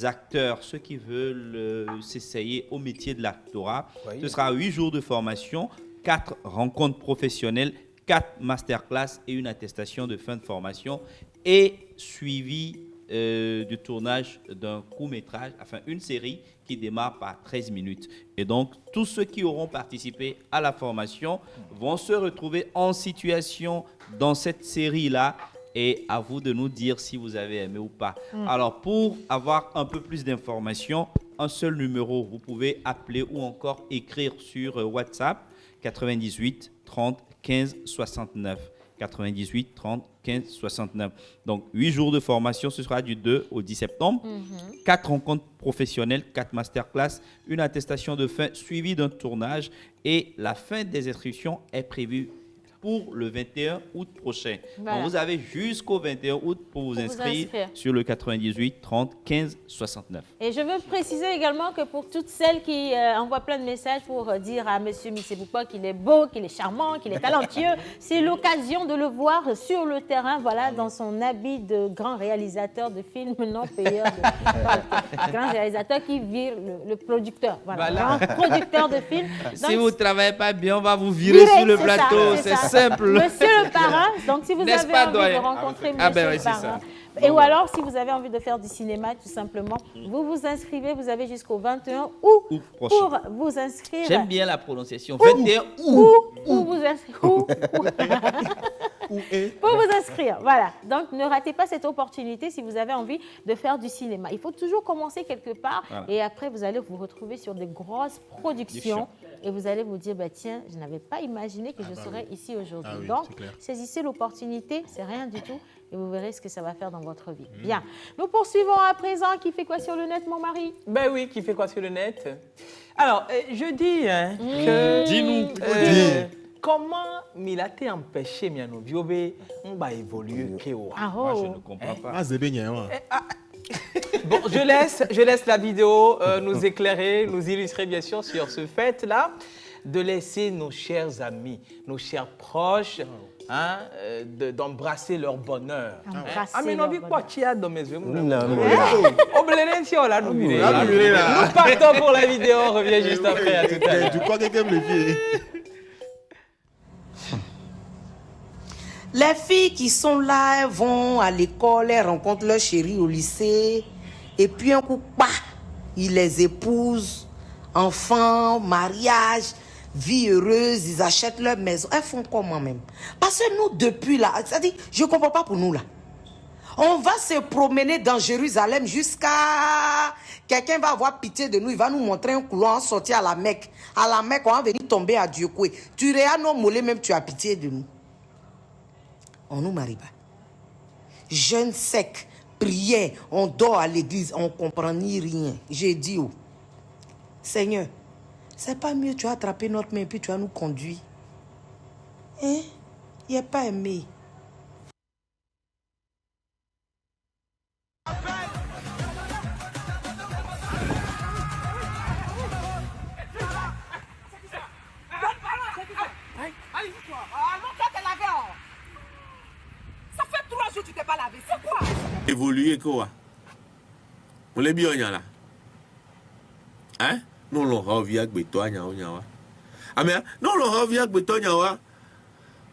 acteurs, ceux qui veulent s'essayer au métier de l'actorat. Ce sera 8 jours de formation, 4 rencontres professionnelles, 4 masterclass et une attestation de fin de formation et suivi du tournage d'un court-métrage, enfin une série qui démarre par 13 minutes. Et donc, tous ceux qui auront participé à la formation vont se retrouver en situation dans cette série-là et à vous de nous dire si vous avez aimé ou pas. Alors, pour avoir un peu plus d'informations, un seul numéro, vous pouvez appeler ou encore écrire sur WhatsApp 98 30 15 69. 98 30 15 69. Donc, 8 jours de formation, ce sera du 2 au 10 septembre. 4 rencontres professionnelles, 4 masterclass, une attestation de fin suivie d'un tournage et la fin des inscriptions est prévue pour le 21 août prochain. Voilà. Donc, vous avez jusqu'au 21 août pour vous inscrire sur le 98 30 15 69. Et je veux préciser également que pour toutes celles qui envoient plein de messages pour dire à M. Misseboupa qu'il est beau, qu'il est charmant, qu'il est talentueux, c'est l'occasion de le voir sur le terrain, voilà, dans son habit de grand réalisateur de films non payeur, grand réalisateur qui vire le producteur, voilà. Grand producteur de films. Donc, si vous ne travaillez pas bien, on va vous virer sur le plateau, c'est simple. Monsieur le parrain, donc si vous avez envie de rencontrer monsieur le parrain, et ou alors si vous avez envie de faire du cinéma, tout simplement, vous vous inscrivez, vous avez jusqu'au 21 août pour vous inscrire. J'aime bien la prononciation. 21 août. Pour vous inscrire, voilà. Donc, ne ratez pas cette opportunité si vous avez envie de faire du cinéma. Il faut toujours commencer quelque part et après, vous allez vous retrouver sur des grosses productions et vous allez vous dire, bah, tiens, je n'avais pas imaginé que je serais ici aujourd'hui. Donc, saisissez l'opportunité, c'est rien du tout et vous verrez ce que ça va faire dans votre vie. Bien. Nous poursuivons à présent. Qui fait quoi sur le net, mon mari? Ben oui, qui fait quoi sur le net? Alors, je dis que... Dis-nous. Comment il a été empêché, Miano Viobe, on va évoluer. Moi, je ne comprends pas. Bon, je laisse la vidéo nous éclairer, nous illustrer bien sûr sur ce fait-là. de laisser nos chers amis, nos chers proches, hein, d'embrasser leur bonheur. Embrasser leur bonheur. Nous partons pour la vidéo, on revient juste après. À tout à l'heure. Du quoi quelqu'un me fait? Les filles qui sont là, elles vont à l'école, elles rencontrent leur chéri au lycée, et puis un coup, bah, ils les épousent, enfants, mariage, vie heureuse, ils achètent leur maison. Elles font comment même? Parce que nous, depuis là, c'est-à-dire, je ne comprends pas pour nous là. On va se promener dans Jérusalem jusqu'à... Quelqu'un va avoir pitié de nous, il va nous montrer un couloir, sortir à la Mecque. À la Mecque, on va venir tomber à Dieu-Koué. Tu réas nos mollets, même tu as pitié de nous. On nous marie pas. Jeûne sec, prière, on dort à l'église, on ne comprend ni rien. J'ai dit, oh, Seigneur, c'est pas mieux, tu as attrapé notre main et puis tu as nous conduit. Hein? Il n'est pas aimé. Ça fait 3 jours que tu t'es pas lavé, c'est quoi? Évoluer quoi? On est bien là. Hein? Non, l'on revient avec toi, ah mais non, l'on revient avec toi,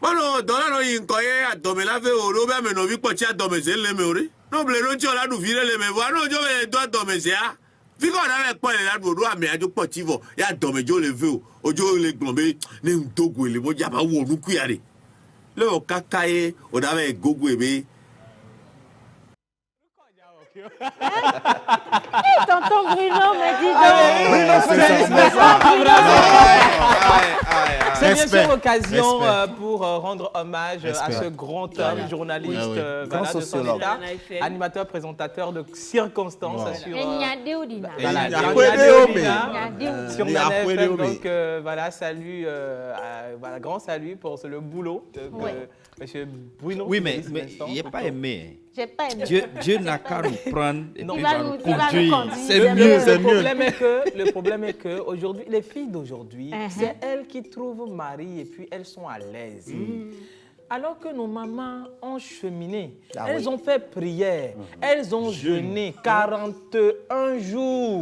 Bueno, dans la nuit, quand il y a dormi la veille, on va me novier pour tirer dormir les murs. Non, mais non, tu as la nous virer les murs. Non, je vais doit dormir ça. Vu qu'on a pas les lados, mais à du petit vent, il y a dormi le vieux. Au jour les glombés, les togo, les mots, il y a pas où nous couiller. Le cacaille, on avait gogo et Tonton Bruno me dit c'est bien sûr l'occasion pour rendre hommage à ce grand homme, journaliste grand de son état, animateur, présentateur de circonstances sur sur Manef. Donc voilà, salut, voilà, grand salut pour le boulot de Monsieur Bruno. Oui, mais il n'est pas aimé. J'ai pas aimé. Dieu n'a qu'à nous prendre et Non, puis il va nous nous conduire. C'est mieux, c'est mieux. Le problème est que aujourd'hui, les filles d'aujourd'hui, c'est elles qui trouvent mari et puis elles sont à l'aise. Alors que nos mamans ont cheminé, elles ont fait prière, elles ont jeûné 41 jours.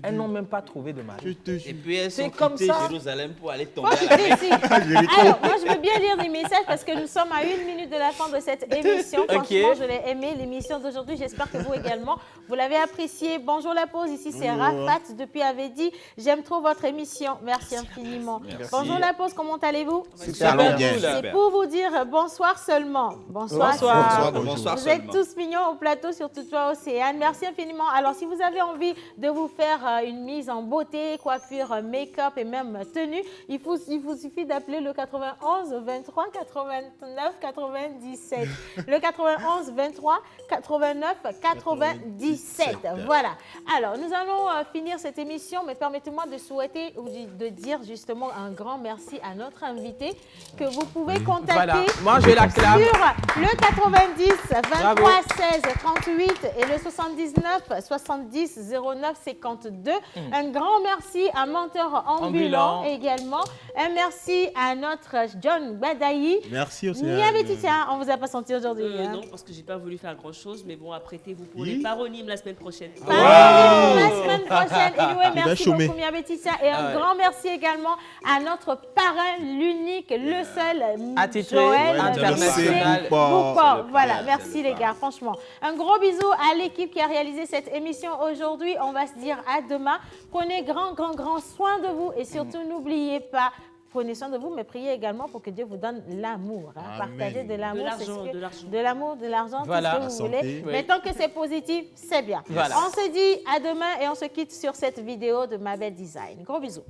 Elles n'ont même pas trouvé de mari. Et puis elles sont comme quittées ça. Jérusalem pour aller tomber Moi, à la je Alors, moi, je veux bien lire des messages parce que nous sommes à 1 minute de la fin de cette émission. Franchement, je l'ai aimé, l'émission d'aujourd'hui. J'espère que vous également, vous l'avez apprécié. Bonjour la pause, ici c'est Rafat depuis Avedi. J'aime trop votre émission. Merci infiniment. Merci. Bonjour la pause, comment allez-vous? Super bien. C'est pour vous dire bonsoir seulement. Bonsoir. Bonsoir Vous êtes tous mignons au plateau, surtout toi, Océane. Merci infiniment. Alors, si vous avez envie de vous faire une mise en beauté, coiffure, make-up et même tenue, il vous suffit d'appeler le 91 23 89 97. Le 91 23 89 97. Voilà. Alors, nous allons finir cette émission, mais permettez-moi de souhaiter ou de dire justement un grand merci à notre invité que vous pouvez contacter Voilà. Moi, je l'acclame. sur le 90 23 16 38 et le 79 70 09 52. Un grand merci à Menteur Ambulant également. Un merci à notre John Badaï. Merci aussi. On ne vous a pas senti aujourd'hui. Non, parce que j'ai pas voulu faire grand-chose, mais bon, apprêtez-vous pour les paronymes la semaine prochaine. La semaine prochaine. Anyway, merci beaucoup, Mia Bétitia. Et un grand merci également à notre parrain, l'unique, le seul, attitré Joël international. Voilà, merci les gars, franchement. Un gros bisou à l'équipe qui a réalisé cette émission aujourd'hui. On va se dire à demain. Prenez grand soin de vous et surtout n'oubliez pas, prenez soin de vous, mais priez également pour que Dieu vous donne l'amour. Partagez de l'amour, de l'amour, de l'argent, voilà. tout ce que vous voulez. Mais tant que c'est positif, c'est bien. Voilà. On se dit à demain et on se quitte sur cette vidéo de Mabel Design. Gros bisous.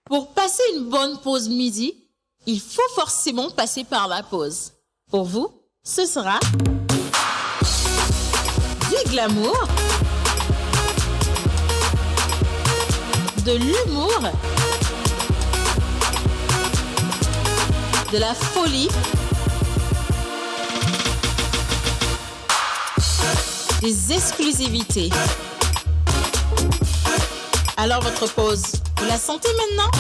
Pour passer une bonne pause midi, il faut forcément passer par la pause. Pour vous, ce sera du glamour, de l'humour, de la folie, des exclusivités. Alors votre pause, vous la sentez maintenant ?